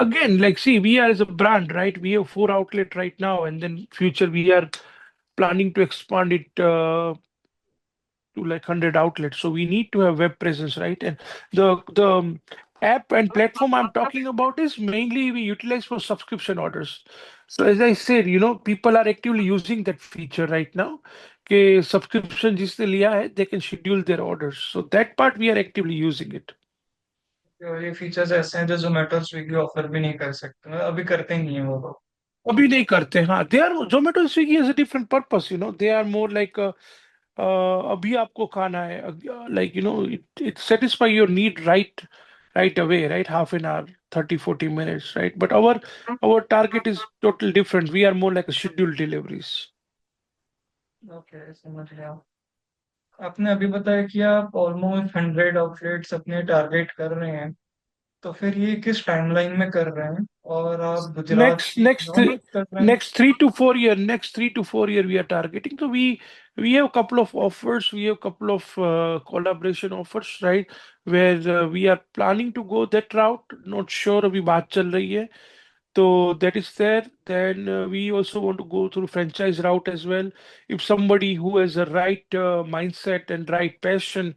Again, like see, we are as a brand, right? We have 4 outlet right now, and then future we are planning to expand it to like 100 outlets. So we need to have web presence, right? And the app and platform I'm talking about is mainly we utilize for subscription orders. So as I said, people are actively using that feature right now. कि subscription जिसने लिया है, they can schedule their orders. So that part we are actively using it. और ये features ऐसे हैं जो Zomato Swiggy offer भी नहीं कर सकते, मतलब अभी करते ही नहीं है वो लोग? अभी नहीं करते, हाँ. They are Zomato Swiggy as a different purpose, they are more like अभी आपको खाना है, like it satisfy your need right away, right? Half an hour, 30-40 minutes, right? But our target is totally different. We are more like a scheduled deliveries. Okay, समझ गया। आपने अभी बताया कि आप ऑलमोस्ट 100 आउटलेट्स अपने टारगेट कर रहे हैं, तो फिर ये किस टाइमलाइन में कर रहे हैं? और आप गुजरात Next, की next, नॉन कर रहे हैं? next 3 to 4 year we are targeting. So we have a couple of offers. We have a couple of collaboration offers, right? Where we are planning to go that route. Not sure अभी बात चल रही है. So that is there. Then we also want to go through franchise route as well. If somebody who has a right mindset and right passion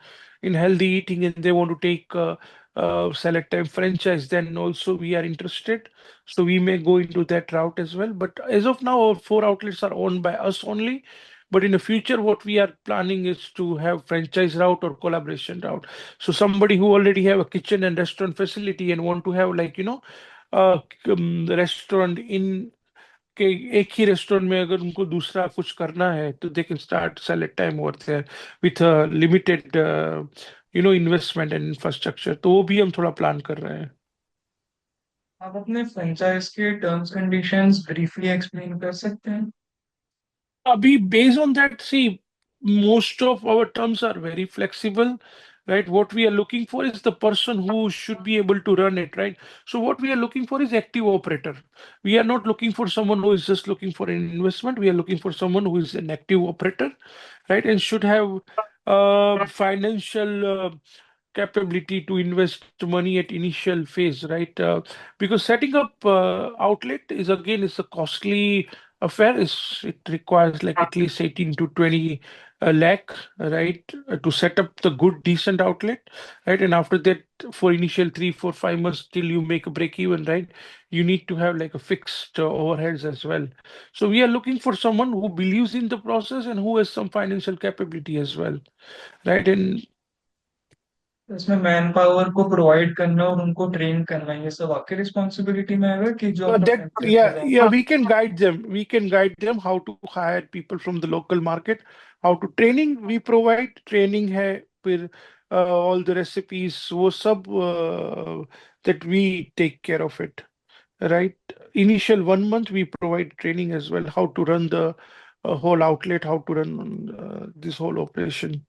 in healthy eating and they want to take select time franchise, then also we are interested. So we may go into that route as well. But as of now, our 4 outlets are owned by us only. But in the future, what we are planning is to have franchise route or collaboration route. So somebody who already have a kitchen and restaurant facility and want to have like restaurant in के एक ही restaurant में अगर उनको दूसरा कुछ करना है, तो they can start sell at time over there with limited investment and infrastructure. तो वो भी हम थोड़ा प्लान कर रहे हैं. आप अपने फ्रेंचाइज के टर्म्स कंडीशंस ब्रीफली एक्सप्लेन कर सकते हैं? Abhi, based on that, see, most of our terms are very flexible, right? What we are looking for is the person who should be able to run it, right? So what we are looking for is active operator. We are not looking for someone who is just looking for an investment. We are looking for someone who is an active operator, right? And should have financial capability to invest money at initial phase, right? Because setting up outlet is again is a costly affair. It requires like at least 18 to 20 lakh, right, to set up the good decent outlet, right? And after that, for initial 3 4 5 months till you make a break even, right, you need to have like a fixed overheads as well. So we are looking for someone who believes in the process and who has some financial capability as well, right? And इसमें man power को provide करना और उनको train करना, ये सब आपकी responsibility में आएगा कि जो अपना that फ्रेंचाइज yeah, लेगा? yeah, we can guide them. We can guide them how to hire people from the local market, how to training. We provide training है, फिर all the recipes वो सब that we take care of it, right? Initial 1 month we provide training as well, how to run the whole outlet, how to run this whole operation.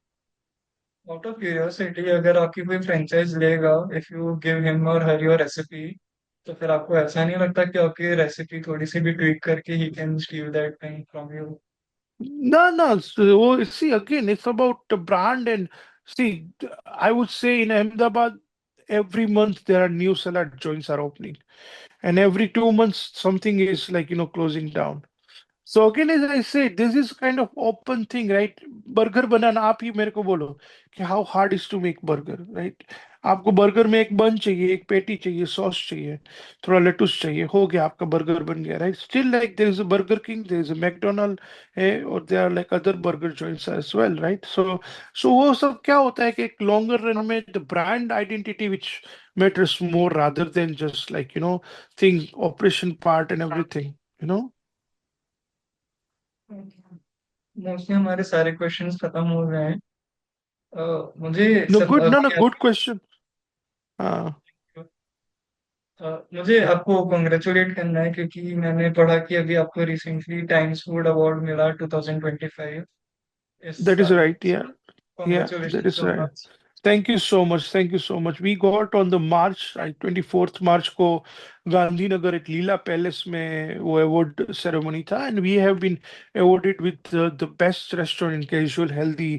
Out of curiosity, अगर आपकी कोई franchise लेगा, if you give him और हर your recipe, तो फिर आपको ऐसा नहीं लगता कि आपकी रेसिपी थोड़ी सी भी ट्वीक करके he can steel that thing from you? No, no. So, see, again, it's about the brand. And see, I would say in Ahmedabad, every month there are new salad joints are opening, and every 2 months something is like closing down. So again, as I said, this is kind of open thing, right? Burger बनाना, आप ही मेरे को बोलो कि how hard is to make burger, right? आपको burger में एक बन चाहिए, एक पेटी चाहिए, सॉस चाहिए, थोड़ा लेटुस चाहिए, हो गया, आपका बर्गर बन गया, right? Still like there is a Burger King, there is a McDonald's है, और there are like other burger joints as well, right? So वो सब क्या होता है कि एक लॉन्गर रन में the brand identity which matters more rather than just like thing operation part and everything, you know mostly हमारे सारे क्वेश्चंस खत्म हो गए हैं। मुझे No, सब good. No, no, अभी good question. Uh, मुझे आपको कॉन्ग्रेचुलेट करना है, क्योंकि मैंने पढ़ा कि अभी आपको रिसेंटली टाइम्स फूड अवार्ड मिला 2025 इस that is साल। right. Yeah, yeah, that congratulation is so right. Much. Thank you so much. Thank you so much. We got on the March, right, 24th March को गांधीनगर एक लीला palace में वो award ceremony था, and we have been awarded with the best restaurant in casual healthy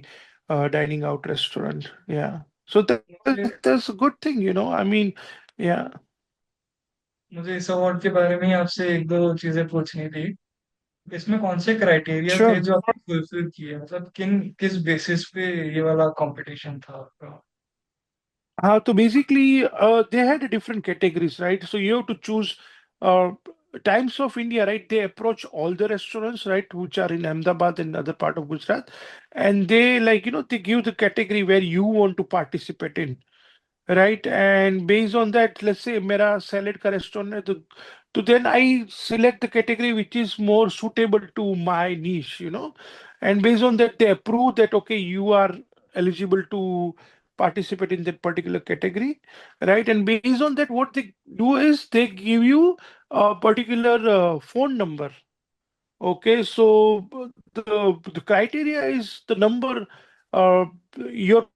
dining out restaurant. Yeah. So मुझे that's a good thing, I mean, yeah. मुझे इस award के बारे में ही आपसे एक दो चीजें पूछनी थी। इसमें कौन से क्राइटेरिया थे Sure. जो आपने फुलफिल किए, मतलब किस बेसिस पे ये वाला कंपटीशन था आपका? So basically, they had different categories, right? So you have to choose uh, Times of India, right? They approach all the restaurants, right, which are in Ahmedabad and other part of Gujarat, and they they give the category where you want to participate in, right? And based on that, let's say मेरा salad का restaurant है, तो then I select the category which is more suitable to my niche, and based on that they approve that okay, you are eligible to participate in that particular category, right? And based on that, what they do is they give you a particular phone number. Okay, so the criteria is the number your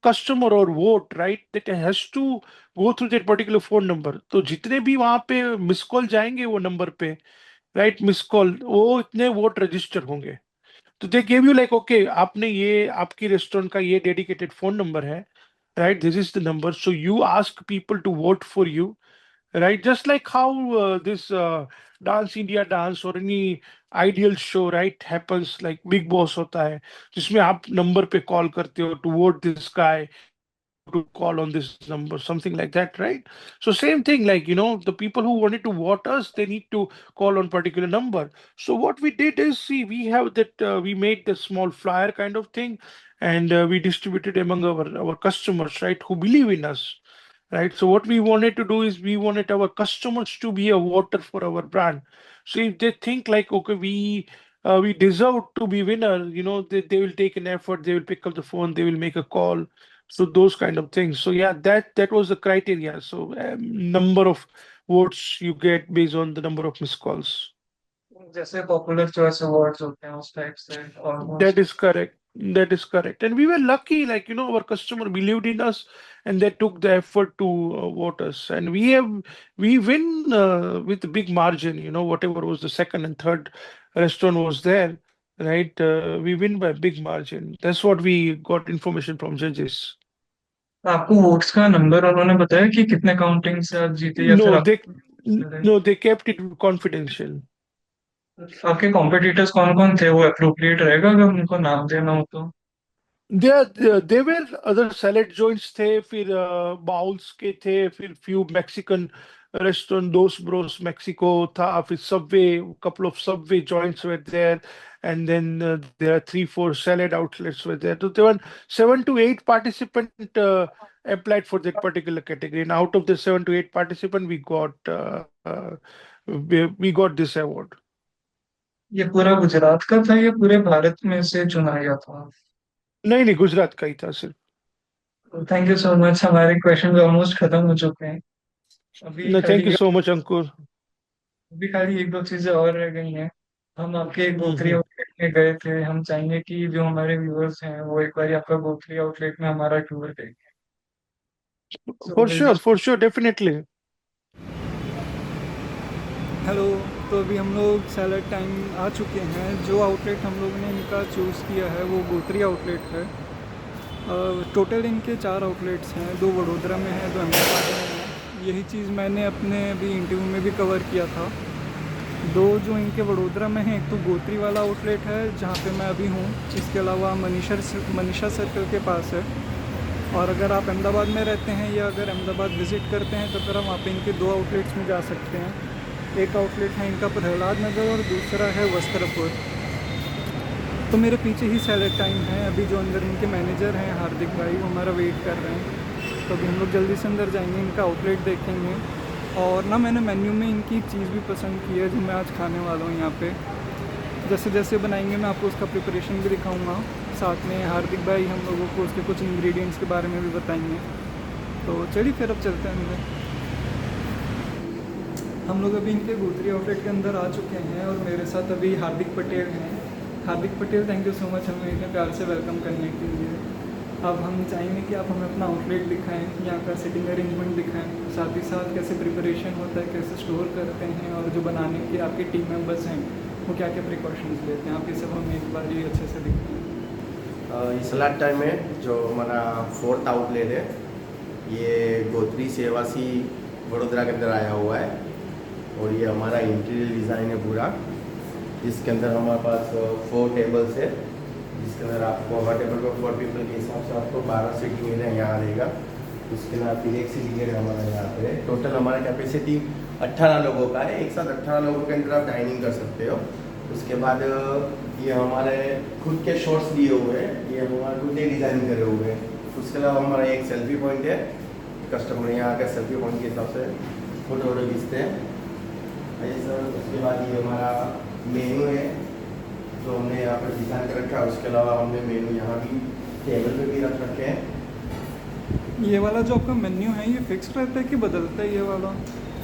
customer or vote, right, that has to go through that particular phone number. तो जितने भी वहां पे miss call जाएंगे वो number पे, right, miss call, वो इतने वोट रजिस्टर होंगे। तो they give you like okay, आपने ये आपकी रेस्टोरेंट का ये डेडिकेटेड फोन नंबर है, right, this is the number, so you ask people to vote for you, right? Just like how this Dance India Dance or any ideal show, right, happens, like Big Boss होता है, जिसमें आप number पे call करते हो to vote this guy, to call on this number, something like that, right? So same thing, like the people who wanted to vote us, they need to call on particular number. So what we did is, see, we have that we made the small flyer kind of thing, and we distributed among our customers, right, who believe in us, right? So what we wanted to do is we wanted our customers to be a voter for our brand. So if they think like, okay, we deserve to be winner, they will take an effort, they will pick up the phone, they will make a call. So those kind of things. So yeah, that was the criteria. So number of votes you get based on the number of missed calls. जैसे popular choice awards होते हैं उस type से That almost. is correct. That is correct. And we were lucky, like, our customer believed in us and they took the effort to vote us. And we win with a big margin, whatever was the second and third restaurant was there, right? We win by a big margin. That's what we got information from judges. आपको votes का number उन्होंने बताया कि कितने counting से आप जीते, या फिर No, आप? no, they kept it confidential. आपके कॉम्पिटिटर्स कौन कौन थे, वो अप्रोप्रिएट रहेगा अगर उनको नाम देना हो तो? There were other salad joints थे, फिर बाउल्स के थे, फिर few Mexican restaurant, Dos Bros Mexico था, फिर Subway, couple of Subway joints were there, and then there are 3, 4 salad outlets were there. So there were 7 to 8 participant applied for that particular category, and out of the 7 to 8 participant, we got this award. ये पूरा गुजरात का था या पूरे भारत में से चुना गया था? नहीं नहीं, गुजरात का ही था सिर्फ। थैंक यू सो मच, हमारे क्वेश्चन ऑलमोस्ट खत्म हो चुके हैं। अभी No, thank खाली you so much, Ankur. अभी खाली एक दो चीजें और रह गई हैं। हम आपके एक गोथरी Mm-hmm. आउटलेट में गए थे। हम चाहेंगे कि जो हमारे व्यूअर्स हैं वो एक बार आपका गोथरी आउटलेट में हमारा टूर देखें। So will just For sure, definitely. Hello. तो अभी हम लोग सैलड टाइम आ चुके हैं। जो आउटलेट हम लोगों ने इनका चूज़ किया है वो गोत्री आउटलेट है। टोटल इनके 4 आउटलेट्स हैं, 2 वडोदरा में हैं, 2 अहमदाबाद में हैं। यही चीज़ मैंने अपने अभी इंटरव्यू में भी कवर किया था। 2 जो इनके वडोदरा में हैं, एक तो गोत्री वाला आउटलेट है जहाँ पे मैं अभी हूँ, इसके अलावा मनीषा सर्कल के पास है। और अगर आप अहमदाबाद में रहते हैं या अगर अहमदाबाद विज़िट करते हैं तो फिर हम वहाँ पे इनके 2 आउटलेट्स में जा सकते हैं। एक आउटलेट है इनका प्रहलाद नगर और दूसरा है वस्त्रपुर। तो मेरे पीछे ही सैलड टाइम है। अभी जो अंदर इनके मैनेजर हैं हार्दिक भाई, वो हमारा वेट कर रहे हैं। तो अभी हम लोग जल्दी से अंदर जाएंगे, इनका आउटलेट देखेंगे। और ना मैंने मेन्यू में इनकी एक चीज़ भी पसंद की है जो मैं आज खाने वाला हूँ यहाँ पे। जैसे जैसे बनाएंगे मैं आपको उसका प्रिपरेशन भी दिखाऊंगा। साथ में हार्दिक भाई हम लोगों को उसके कुछ इंग्रेडिएंट्स के बारे में भी बताएंगे। तो चलिए फिर अब चलते हैं अंदर। हम लोग अभी इनके गोत्री आउटलेट के अंदर आ चुके हैं और मेरे साथ अभी हार्दिक पटेल हैं। Hardik Patel, thank you so much हमें इतने प्यार से वेलकम करने के लिए। अब हम चाहेंगे कि आप हमें अपना आउटलेट दिखाएं, यहाँ का सिटिंग अरेंजमेंट दिखाएं, साथ ही साथ कैसे प्रिपरेशन होता है, कैसे स्टोर करते हैं और जो बनाने के आपके टीम मेंबर्स हैं वो क्या क्या प्रिकॉशंस लेते हैं, आप ये सब हमें एक बार ही अच्छे से दिखाएं। ये सलाड टाइम है जो हमारा 4th आउटलेट है। ये गोत्री सेवासी वडोदरा के अंदर आया हुआ है और ये हमारा इंटीरियर डिज़ाइन है पूरा, जिसके अंदर हमारे पास 4 टेबल्स है, जिसके अंदर आपको हर टेबल पर 4 पीपल के हिसाब से आपको 12 सीटिंग एरिया यहाँ रहेगा। उसके अलावा फिर एक सीटिंग एरिया हमारा यहाँ पे है। टोटल हमारा कैपेसिटी 18 लोगों का है। एक साथ 18 लोगों के अंदर आप डाइनिंग कर सकते हो। उसके बाद ये हमारे खुद के शॉट्स दिए हुए हैं, ये हमारे खुद ही डिज़ाइन करे हुए हैं। उसके अलावा हमारा एक सेल्फी पॉइंट है, कस्टमर यहाँ आकर सेल्फी पॉइंट के हिसाब से फ़ोटो वोटो खींचते हैं। सर उसके बाद ये हमारा मेनू है जो हमने यहाँ पर डिज़ाइन कर रखा है। उसके अलावा हमने मेनू यहाँ भी टेबल पे भी रख रखे हैं। ये वाला जो आपका मेन्यू है ये फिक्स रहता है कि बदलता है ये वाला?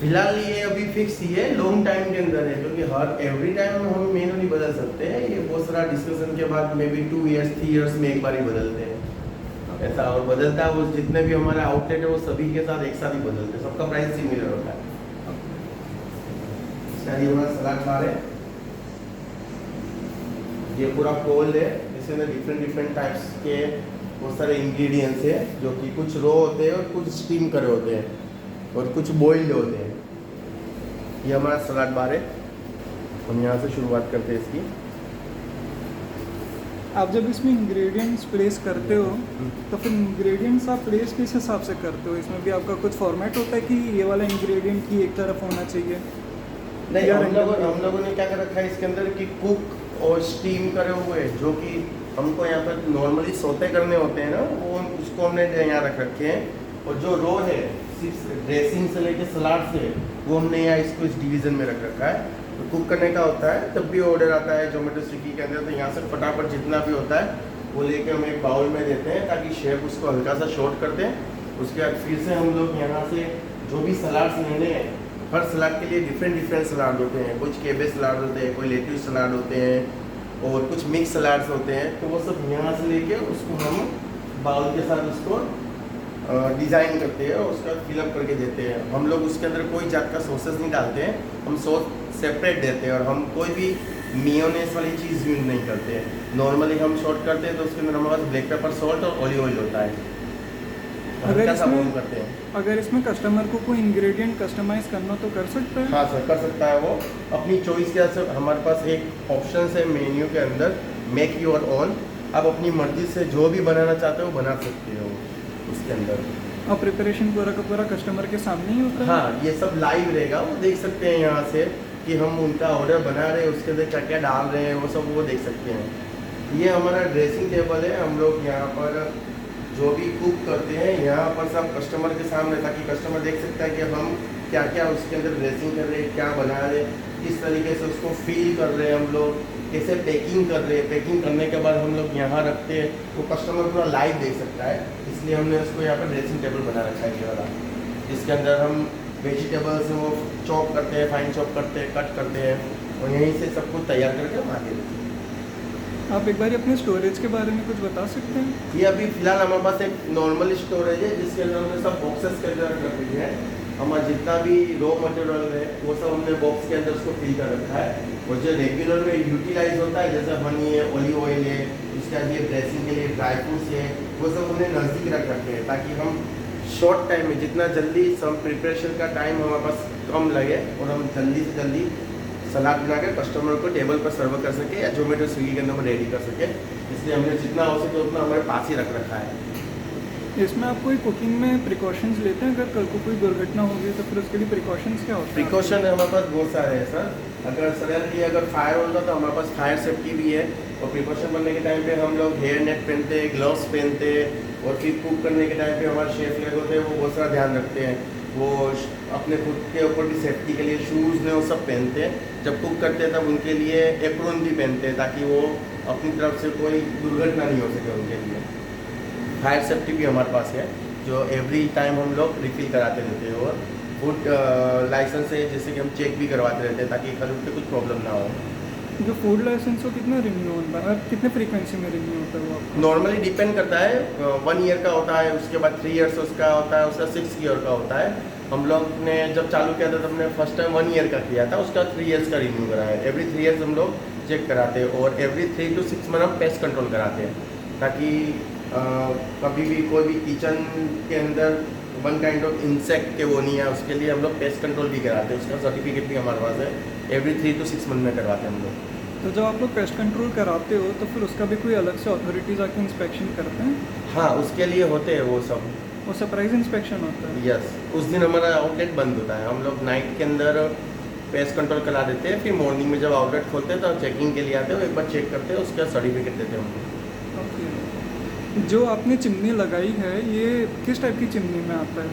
फिलहाल ये अभी फिक्स ही है, लॉन्ग टाइम के अंदर है, क्योंकि हर एवरी टाइम हम मेनू नहीं बदल सकते हैं। ये बहुत सारा डिस्कशन के बाद मे बी 2 ईयर्स 3 ईयर्स में एक बार ही बदलते हैं ऐसा। और बदलता है वो जितने भी हमारे आउटलेट है वो सभी के साथ एक साथ ही बदलते हैं, सबका प्राइस सिमिलर होता है। ये हमारा सलाद बार है, ये पूरा कोल्ड है, इसके अंदर डिफरेंट टाइप्स के बहुत सारे इंग्रेडिएंट्स है, जो कि कुछ रो होते हैं और कुछ स्टीम करे होते हैं और कुछ बॉइल्ड होते हैं। ये हमारा सलाद बार है। हम यहाँ से शुरुआत करते हैं इसकी। आप जब इसमें इंग्रेडिएंट्स प्लेस करते हो तो फिर इंग्रेडिएंट्स आप प्लेस किस हिसाब से करते हो? इसमें भी आपका कुछ फॉर्मेट होता है कि ये वाला इंग्रेडिएंट ही एक तरफ होना चाहिए? नहीं, हम लोगों ने क्या कर रखा है इसके अंदर कि कुक और स्टीम करे हुए, जो कि हमको यहाँ पर नॉर्मली सोते करने होते हैं ना, वो उसको हमने यहाँ रख रखे हैं। और जो रो है सिर्फ ड्रेसिंग से लेके सलाद से, वो हमने यहाँ इसको इस डिवीज़न में रख रखा है। तो कुक करने का होता है तब भी ऑर्डर आता है जोमेटो स्विगी के अंदर, तो यहाँ से फटाफट जितना भी होता है वो लेके हम एक बाउल में देते हैं ताकि शेफ उसको हल्का सा शॉर्ट कर दें। उसके बाद फिर से हम लोग यहाँ से जो भी सलाड्स लेने हैं, हर सलाद के लिए डिफरेंट सलाद होते हैं। कुछ केबेज सलाद होते हैं, कोई लेट्यूस सलाद होते हैं और कुछ मिक्स सलाड्स होते हैं। तो वो सब यहाँ से लेके उसको हम बाउल के साथ उसको डिज़ाइन करते हैं और उसका फिलअप करके देते हैं। हम लोग उसके अंदर कोई जात का सॉसेस नहीं डालते हैं, हम सॉस सेपरेट देते हैं और हम कोई भी मियोनेस वाली चीज़ यूज़ नहीं करते हैं। नॉर्मली हम शॉर्ट करते हैं तो उसके अंदर हमारे पास ब्लैक पेपर, सॉल्ट और ऑलिव ऑयल होता है। अगर इसमें कस्टमर को कोई इंग्रेडिएंट कस्टमाइज करना तो कर सकता है? हाँ सर, कर सकता है वो अपनी चॉइस के हिसाब से। हमारे पास एक ऑप्शन है मेन्यू के अंदर, मेक योर ओन। आप अपनी मर्जी से जो भी बनाना चाहते हो बना सकते हो उसके अंदर। और प्रिपरेशन पूरा का पूरा कस्टमर के सामने ही होता है? हाँ, ये सब लाइव रहेगा, वो देख सकते हैं यहाँ से कि हम उनका ऑर्डर बना रहे हैं, उसके अंदर क्या क्या डाल रहे हैं, वो सब वो देख सकते हैं। ये हमारा ड्रेसिंग टेबल है। हम लोग यहाँ पर जो भी कुक करते हैं यहाँ पर सब कस्टमर के सामने, ताकि कस्टमर देख सकता है कि हम क्या क्या उसके अंदर ड्रेसिंग कर रहे हैं, क्या बना रहे हैं, किस तरीके से उसको फील कर रहे हैं हम लोग, कैसे पैकिंग कर रहे हैं। पैकिंग करने के बाद हम लोग यहाँ रखते हैं, वो कस्टमर पूरा लाइव देख सकता है। इसलिए हमने उसको यहाँ पर ड्रेसिंग टेबल बना रखा है ये वाला, जिसके अंदर हम वेजिटेबल्स वो चॉप करते हैं, फाइन चॉप करते हैं, कट करते हैं। और यहीं से सब कुछ तैयार करके हम आगे देते हैं। आप एक बार अपने स्टोरेज के बारे में कुछ बता सकते हैं? ये अभी फिलहाल हमारे पास एक नॉर्मल स्टोरेज है जिसके अंदर हमने सब बॉक्सेस के अंदर रख रखी है। हमारा जितना भी रॉ मटेरियल है वो सब हमने बॉक्स के अंदर उसको फिल कर रखा है। और जो रेगुलर में यूटिलाइज होता है जैसे हनी है, ऑलिव ऑयल है, उसके बाद ये ड्रेसिंग के लिए ड्राई फ्रूट्स है, वो सब हमने नज़दीक रख रखे हैं ताकि हम शॉर्ट टाइम में जितना जल्दी सब प्रिपरेशन का टाइम हमारे पास कम लगे और हम जल्दी से जल्दी सलाद बनाकर कस्टमर को टेबल पर सर्व कर सके या जोमेटो स्विगी के अंदर में रेडी कर सके। इसलिए हमने जितना हो सके उतना हमारे पास ही रख रखा है। इसमें आप कोई कुकिंग में प्रिकॉशंस लेते हैं? अगर कल को कोई दुर्घटना होगी तो फिर उसके लिए प्रिकॉशंस क्या होते हैं? प्रिकॉशन हमारे पास बहुत सारे हैं सर। अगर सडनली अगर फायर होता तो हमारे पास फायर सेफ्टी भी है। और प्रिकॉशन बनने के टाइम पे हम लोग हेयर नेट पहनते हैं, ग्लव्स पहनते हैं। और फिर कुक करने के टाइम पे हमारे शेफ लोग होते हैं वो बहुत सारा ध्यान रखते हैं। वो अपने खुद के ऊपर की सेफ्टी के लिए शूज़ ने वो सब पहनते हैं। जब कुक करते हैं तब उनके लिए एप्रोन भी पहनते हैं ताकि वो अपनी तरफ से कोई दुर्घटना नहीं हो सके उनके लिए। फायर सेफ्टी भी हमारे पास है जो एवरी टाइम हम लोग रिफिल कराते रहते हैं। और फूड लाइसेंस है जैसे कि हम चेक भी करवाते रहते हैं ताकि कल पे कुछ प्रॉब्लम ना हो। जो फूड लाइसेंस हो कितना रिन्यू होता है, कितने फ्रीक्वेंसी में रिन्यू होता है वो आपका? नॉर्मली डिपेंड करता है। 1 ईयर का होता है, उसके बाद 3 ईयर्स उसका होता है, उसका 6 ईयर का होता है। हम लोग ने जब चालू किया था तो हमने फर्स्ट टाइम 1 ईयर का किया था, उसका 3 ईयर्स का रिन्यू करा है। एवरी 3 ईयर्स हम लोग चेक कराते हैं और एवरी 3 to 6 मंथ हम पेस्ट कंट्रोल कराते हैं ताकि कभी भी कोई भी किचन के अंदर वन काइंड ऑफ इंसेक्ट के वो नहीं है, उसके लिए हम लोग पेस्ट कंट्रोल भी कराते हैं। उसका सर्टिफिकेट भी हमारे पास है। एवरी 3 to 6 मंथ में करवाते हैं हम लोग। तो जब आप लोग पेस्ट कंट्रोल कराते हो तो फिर उसका भी कोई अलग से अथॉरिटीज़ आके इंस्पेक्शन करते हैं? हाँ, उसके लिए होते हैं वो सब। वो सरप्राइज इंस्पेक्शन होता है? यस, उस दिन हमारा आउटलेट बंद होता है। हम लोग नाइट के अंदर पेस्ट कंट्रोल करा देते हैं, फिर मॉर्निंग में जब आउटलेट खोलते हैं तो चेकिंग के लिए आते हैं, एक बार चेक करते हैं, उसका सर्टिफिकेट देते हैं हमको। ओके। जो आपने चिमनी लगाई है ये किस टाइप की चिमनी में आता है?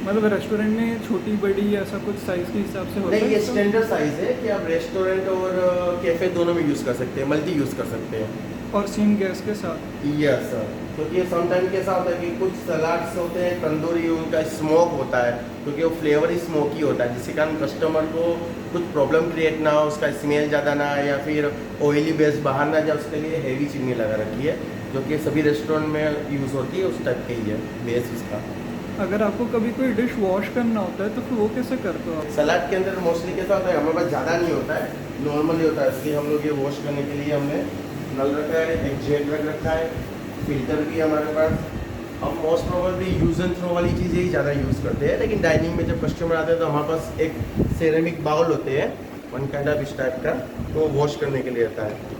मतलब रेस्टोरेंट में छोटी बड़ी ऐसा कुछ साइज़ के हिसाब से होता है? नहीं, ये इसका? स्टैंडर्ड साइज़ है कि आप रेस्टोरेंट और कैफ़े दोनों में यूज़ कर सकते हैं, मल्टी यूज़ कर सकते हैं। और सेम गैस के साथ? यस सर, क्योंकि समटाइम कैसा होता है कि कुछ सलाड्स होते हैं तंदूरी, उनका स्मोक होता है क्योंकि वो फ्लेवर ही स्मोकी होता है जिसके कारण कस्टमर को कुछ प्रॉब्लम क्रिएट ना हो, उसका स्मेल ज़्यादा ना आए या फिर ऑयली बेस बाहर ना जाए, उसके लिए हेवी चिमनी लगा रखी है जो कि सभी रेस्टोरेंट में यूज़ होती है। उस टाइप की ही है बेस उसका। अगर आपको कभी कोई डिश वॉश करना होता है तो फिर वो कैसे करते हो आप? सलाद के अंदर मोस्टली कैसा होता है, हमारे पास ज़्यादा नहीं होता है, नॉर्मली होता है, इसलिए हम लोग ये वॉश करने के लिए हमने नल रखा है, एक जेट रख रखा है, फिल्टर भी हमारे पास। हम most probably use and throw वाली चीज़ें ही ज़्यादा यूज़ करते हैं, लेकिन डाइनिंग में जब कस्टमर आते हैं तो हमारे पास एक सेरेमिक बाउल होते हैं वन काइंड ऑफ इस टाइप का, तो वॉश करने के लिए होता है।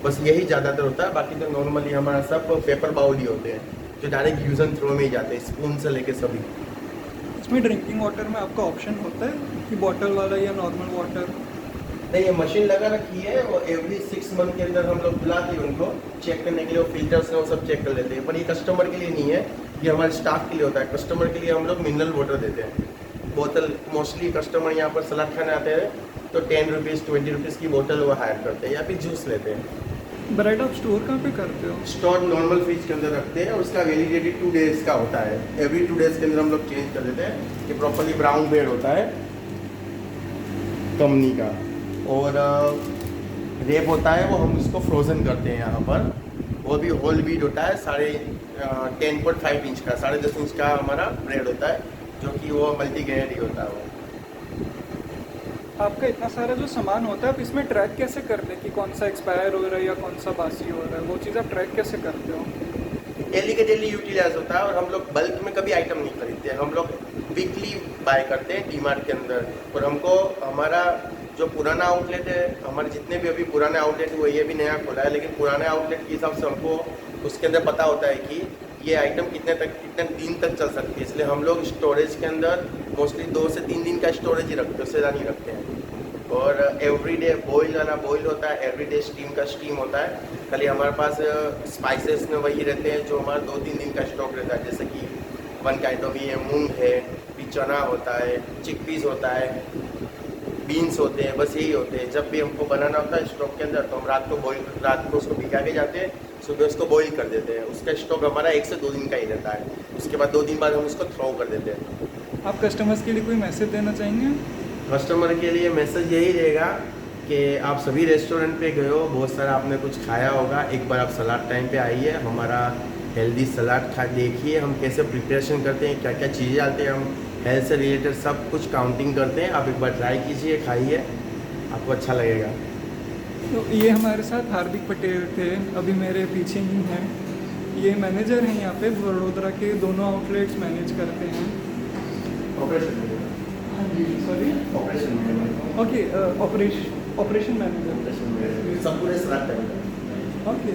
बस यही ज़्यादातर होता है, बाकी तो नॉर्मली हमारा सब पेपर बाउल ही होते हैं जो डायरेक्ट यूज़ एंड थ्रो में ही जाते हैं, स्पून से लेके सभी। इसमें ड्रिंकिंग वाटर में आपका ऑप्शन होता है कि बॉटल वाला या नॉर्मल वाटर? नहीं, ये मशीन लगा रखी है और एवरी 6 मंथ के अंदर हम लोग बुलाते हैं उनको चेक करने के लिए, वो फिल्टर्स ने वो सब चेक कर लेते हैं। पर ये कस्टमर के लिए नहीं है, ये हमारे स्टाफ के लिए होता है। कस्टमर के लिए हम लोग मिनरल वाटर देते हैं बोतल। मोस्टली कस्टमर यहाँ पर सलाद खाने आते हैं तो 10 रुपीज़ 20 रुपीज़ की बोतल वो हायर करते हैं या फिर जूस लेते हैं। ब्रेड आप स्टोर कहाँ पे करते हो? स्टोर नॉर्मल फ्रिज के अंदर रखते हैं और उसका वैलिडिटी 2 डेज़ का होता है। एवरी 2 डेज़ के अंदर हम लोग चेंज कर देते हैं। ये प्रॉपरली ब्राउन ब्रेड होता है कंपनी का, और रेप होता है वो हम उसको फ्रोज़न करते हैं यहाँ पर। वो भी होल व्हीट होता है, 10.5 इंच का, 10.5 इंच का हमारा ब्रेड होता है जो कि वो मल्टीग्रेन ही होता है वो। आपका इतना सारा जो सामान होता है आप इसमें ट्रैक कैसे करते हैं कि कौन सा एक्सपायर हो रहा है या कौन सा बासी हो रहा है? वो चीज़ आप ट्रैक कैसे करते हो? डेली के डेली यूटिलाइज होता है और हम लोग बल्क में कभी आइटम नहीं खरीदते हैं। हम लोग वीकली बाय करते हैं डीमार्ट के अंदर। और हमको हमारा जो पुराना आउटलेट है, हमारे जितने भी अभी पुराने आउटलेट हुए, ये भी नया खोला है, लेकिन पुराने आउटलेट के हिसाब से हमको उसके अंदर पता होता है कि ये आइटम कितने दिन तक चल सकती है। इसलिए हम लोग स्टोरेज के अंदर मोस्टली 2 से 3 दिन का स्टोरेज ही रखते हैं, उससे ज़्यादा नहीं रखते हैं। और एवरीडे बॉईल वाला बॉईल होता है, एवरीडे स्टीम का स्टीम होता है। खाली हमारे पास स्पाइसेस में वही रहते हैं जो हमारा 2-3 दिन का स्टॉक रहता है, जैसे कि वन काइंड ऑफ ये मूंग है, फिर चना होता है, चिकपीस होता है, बीन्स होते हैं, बस यही होते हैं। जब भी हमको बनाना होता है स्टॉक के अंदर तो हम रात को उसको भिगा के जाते हैं, सुबह उसको बॉईल कर देते हैं। उसका स्टॉक हमारा 1 से 2 दिन का ही रहता है। उसके बाद 2 दिन बाद हम उसको थ्रो कर देते हैं। आप कस्टमर्स के लिए कोई मैसेज देना चाहेंगे? कस्टमर के लिए मैसेज यही रहेगा कि आप सभी रेस्टोरेंट पे गए हो, बहुत सारा आपने कुछ खाया होगा, एक बार आप सलाद टाइम पे आइए, हमारा हेल्दी सलाद खा देखिए हम कैसे प्रिपरेशन करते हैं, क्या क्या चीज़ें डालते हैं, हम हेल्थ से रिलेटेड सब कुछ काउंटिंग करते हैं। आप एक बार ट्राई कीजिए, खाइए, आपको अच्छा लगेगा। तो ये हमारे साथ हार्दिक पटेल थे, अभी मेरे पीछे ही हैं। ये मैनेजर हैं यहाँ पे, वडोदरा के दोनों आउटलेट्स मैनेज करते हैं। ऑपरेशन हाँ जी, sorry, operation okay, operation manager, सब पूरे सलाद टाइम ओके।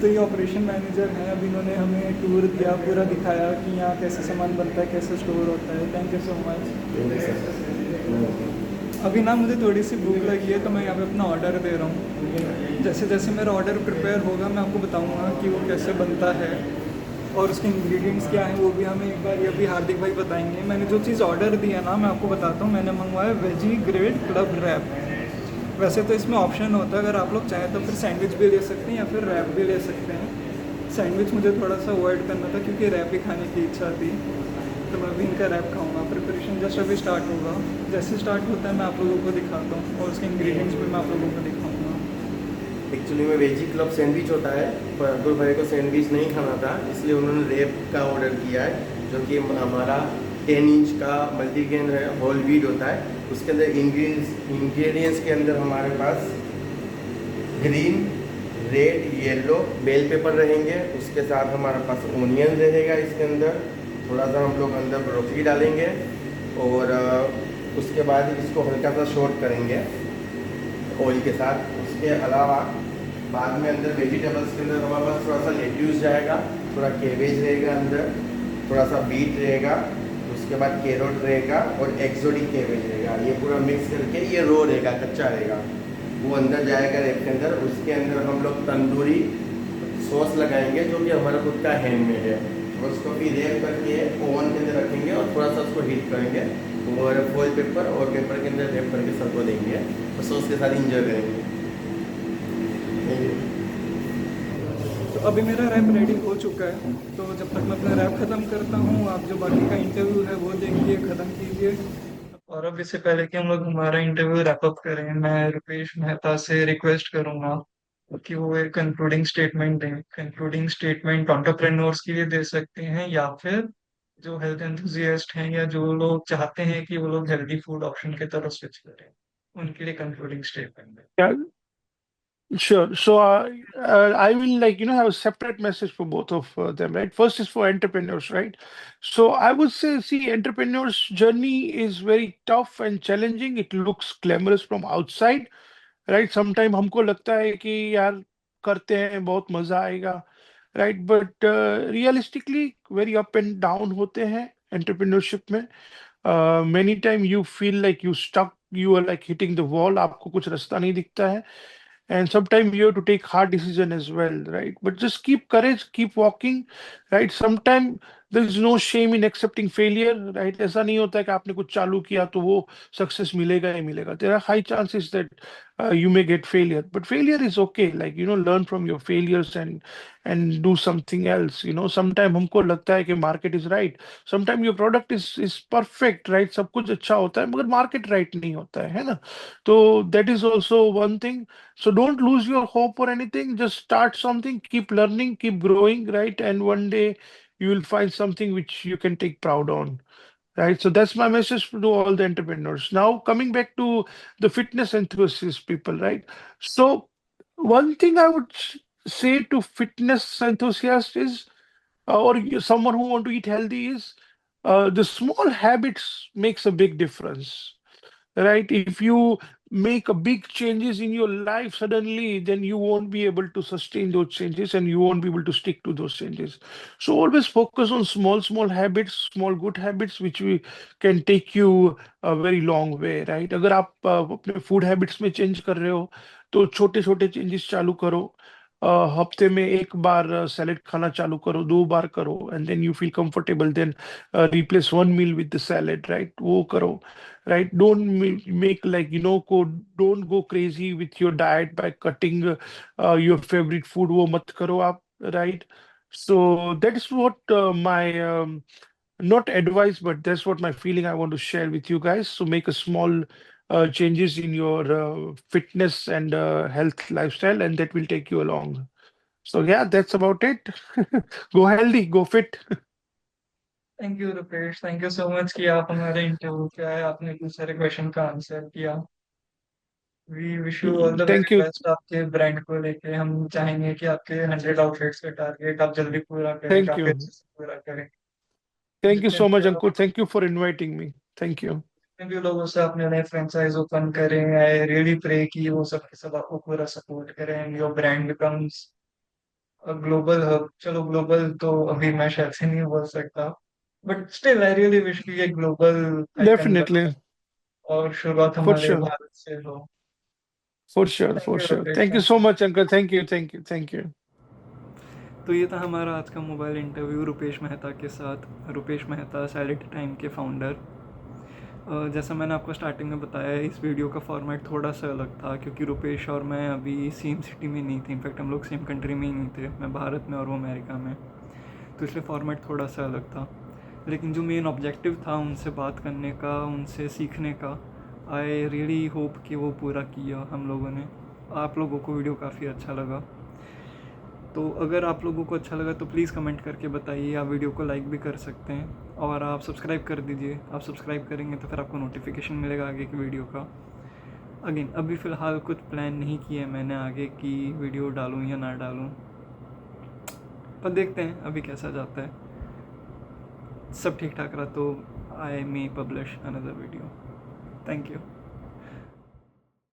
तो ये ऑपरेशन मैनेजर हैं, अभी इन्होंने हमें टूर दिया, पूरा दिखाया कि यहाँ कैसे सामान बनता है, कैसे स्टोर होता है। Thank you so much. अभी ना मुझे थोड़ी सी भूख लगी है, तो मैं यहाँ पे अपना ऑर्डर दे रहा हूँ। जैसे जैसे मेरा ऑर्डर प्रिपेयर होगा मैं आपको बताऊँगा कि वो कैसे बनता है और उसके इंग्रेडिएंट्स क्या हैं, वो भी हमें एक बार ये भी हार्दिक भाई बताएंगे। मैंने जो चीज़ ऑर्डर दी है ना, मैं आपको बताता हूँ, मैंने मंगवाया वेजी ग्रेड क्लब रैप। वैसे तो इसमें ऑप्शन होता है, अगर आप लोग चाहें तो फिर सैंडविच भी ले सकते हैं या फिर रैप भी ले सकते हैं। सैंडविच मुझे थोड़ा सा अवॉइड करना था क्योंकि रैप ही खाने की इच्छा थी, तो मैं अभी इनका रैप खाऊंगा। प्रिपरेशन जस्ट अभी स्टार्ट होगा, जैसे स्टार्ट होता है मैं आप लोगों को दिखाता हूँ और उसके इंग्रेडिएंट्स भी मैं आप लोगों को दिखाऊंगा। एक्चुअली में वेजी क्लब सैंडविच होता है, पर अब्दुल भाई को सैंडविच नहीं खाना था, इसलिए उन्होंने रैप का ऑर्डर किया है, जो कि हमारा 10 इंच का मल्टीग्रेन है, होल व्हीट होता है। उसके अंदर इंग्रेडिएंट्स के अंदर हमारे पास green, red, yellow bell pepper रहेंगे, उसके साथ हमारे पास ओनियन रहेगा, इसके अंदर थोड़ा सा हम लोग अंदर ब्रोकली डालेंगे और उसके बाद इसको हल्का सा शॉर्ट करेंगे ऑयल के साथ। उसके अलावा बाद में अंदर वेजिटेबल्स के अंदर हमारे पास थोड़ा सा लेट्यूस जाएगा, थोड़ा केबेज रहेगा अंदर, थोड़ा सा बीट रहेगा, उसके बाद कैरोट रहेगा और एक्सोटिक केबेज रहेगा। ये पूरा मिक्स करके ये रो रहेगा, कच्चा रहेगा, वो अंदर जाएगा रैप के अंदर। उसके अंदर हम लोग तंदूरी सॉस लगाएंगे जो कि हमारा खुद का हैंडमेड है, और उसको भी रैप करके ओवन के अंदर रखेंगे और थोड़ा सा उसको हीट करेंगे और फॉइल पेपर और पेपर के अंदर रैप करके सबको देंगे और सॉस के साथ इंजॉय करेंगे। तो अभी मेरा रैप रेडी हो चुका है, तो जब तक मैं अपना रैप ख़त्म करता हूँ, आप जो बाकी का इंटरव्यू है वो देखिए, ख़त्म कीजिए। और अब इससे पहले कि हम लोग हमारा इंटरव्यू रैप अप करें, मैं रुपेश मेहता से रिक्वेस्ट करूंगा कि वो एक कंक्लूडिंग स्टेटमेंट दें। कंक्लूडिंग स्टेटमेंट एंटरप्रेन्योर्स के लिए दे सकते हैं या फिर जो हेल्थ एंथुजियास्ट हैं या जो लोग चाहते हैं कि वो लोग हेल्दी फूड ऑप्शन की तरफ स्विच करें, उनके लिए कंक्लूडिंग स्टेटमेंट दें। Yeah, sure. So I will, like, have a separate message for both of them, right? First is for entrepreneurs, right? So I would say, see, entrepreneurs' journey is very tough and challenging. It looks glamorous from outside, right? Sometimes हमको लगता है कि यार करते हैं बहुत मजा आएगा, right? But realistically, very up and down होते हैं entrepreneurship में. Many time you feel like you stuck, you are like hitting the wall, आपको कुछ रास्ता नहीं दिखता है. And sometimes you have to take hard decision as well, right? But just keep courage, keep walking, right? Sometimes there is no shame in accepting failure, right? ऐसा नहीं होता है कि आपने कुछ चालू किया तो वो सक्सेस मिलेगा ही मिलेगा. There are high chances that you may get failure, but failure is okay. Like, learn from your failures and do something else. Sometimes हमको लगता है कि market is right. Sometimes your product is perfect, right? सब कुछ अच्छा होता है मगर market right नहीं होता है ना? तो that is also one thing. So don't lose your hope or anything. Just start something, keep learning, keep growing, right? And one day you will find something which you can take proud on, right? So that's my message to all the entrepreneurs. Now, coming back to the fitness enthusiast people, right? So one thing I would say to fitness enthusiasts is, someone who want to eat healthy is, the small habits makes a big difference, right? If you make a big changes in your life suddenly, then you won't be able to sustain those changes and you won't be able to stick to those changes. So always focus on small habits, small good habits, which we can take you a very long way, right? अगर आप अपने food habits में change कर रहे हो तो छोटे छोटे चेंजेस चालू करो. हफ्ते में एक बार सैलेड खाना चालू करो, 2 बार करो, and then you feel comfortable, then replace one meal with the salad, right? वो करो, right? Don't make like, don't go crazy with your diet by cutting your favorite food. वो मत करो आप, right? So that is what my not advice, but that's what my feeling I want to share with you guys. So make a small changes in your fitness and health lifestyle, and that will take you along. So yeah, that's about it. Go healthy, go fit. Thank you Rupesh, thank you so much कि आप हमारे interview पे आए, आपने इतने सारे question का answer किया। We wish you all the Thank very you. Best आपके ब्रांड को लेके। हम चाहेंगे कि आपके 100 आउटलेट्स का टारगेट आप जल्दी पूरा करें, Thank काफी you. अच्छे से पूरा करें। Thank you जितने so भी much, आप Ankur. Thank you for inviting me. Thank you. जितने भी लोगों से आपने नए फ्रेंचाइज ओपन करें, आई रियली प्रे कि वो सब के सब आपको पूरा सपोर्ट करें and your brand becomes global hub. चलो ग्लोबल तो अभी मैं शायद से नहीं बोल सकता, but still I really wish कि ये ग्लोबल आइकन बने Definitely. और शुरुआत For हमारे sure. भारत से हो। For sure. Thank For you sure. Rupesh, Thank you thank so you. much, Ankur. Thank you. Thank you. Thank you. तो ये था हमारा आज का मोबाइल इंटरव्यू रुपेश मेहता के साथ। रुपेश मेहता सैलिड टाइम के फाउंडर। जैसा मैंने आपको स्टार्टिंग में बताया, इस वीडियो का फॉर्मेट थोड़ा सा अलग था क्योंकि रुपेश और मैं अभी सेम सिटी में नहीं थे। इनफैक्ट हम लोग सेम कंट्री में ही नहीं थे, मैं भारत में और वो अमेरिका में, तो इसलिए फॉर्मेट थोड़ा सा अलग था। लेकिन जो मेन ऑब्जेक्टिव था उनसे बात करने का, उनसे सीखने का, आई रियली होप कि वो पूरा किया हम लोगों ने। आप लोगों को वीडियो काफ़ी अच्छा लगा, तो अगर आप लोगों को अच्छा लगा तो प्लीज़ कमेंट करके बताइए। आप वीडियो को लाइक भी कर सकते हैं और आप सब्सक्राइब कर दीजिए। आप सब्सक्राइब करेंगे तो फिर आपको नोटिफिकेशन मिलेगा आगे की वीडियो का। अगेन अभी फ़िलहाल कुछ प्लान नहीं किया है मैंने आगे की वीडियो डालूँ या ना डालूँ, पर देखते हैं अभी कैसा जाता है। सब ठीक ठाक रहा तो I may publish another video. Thank you.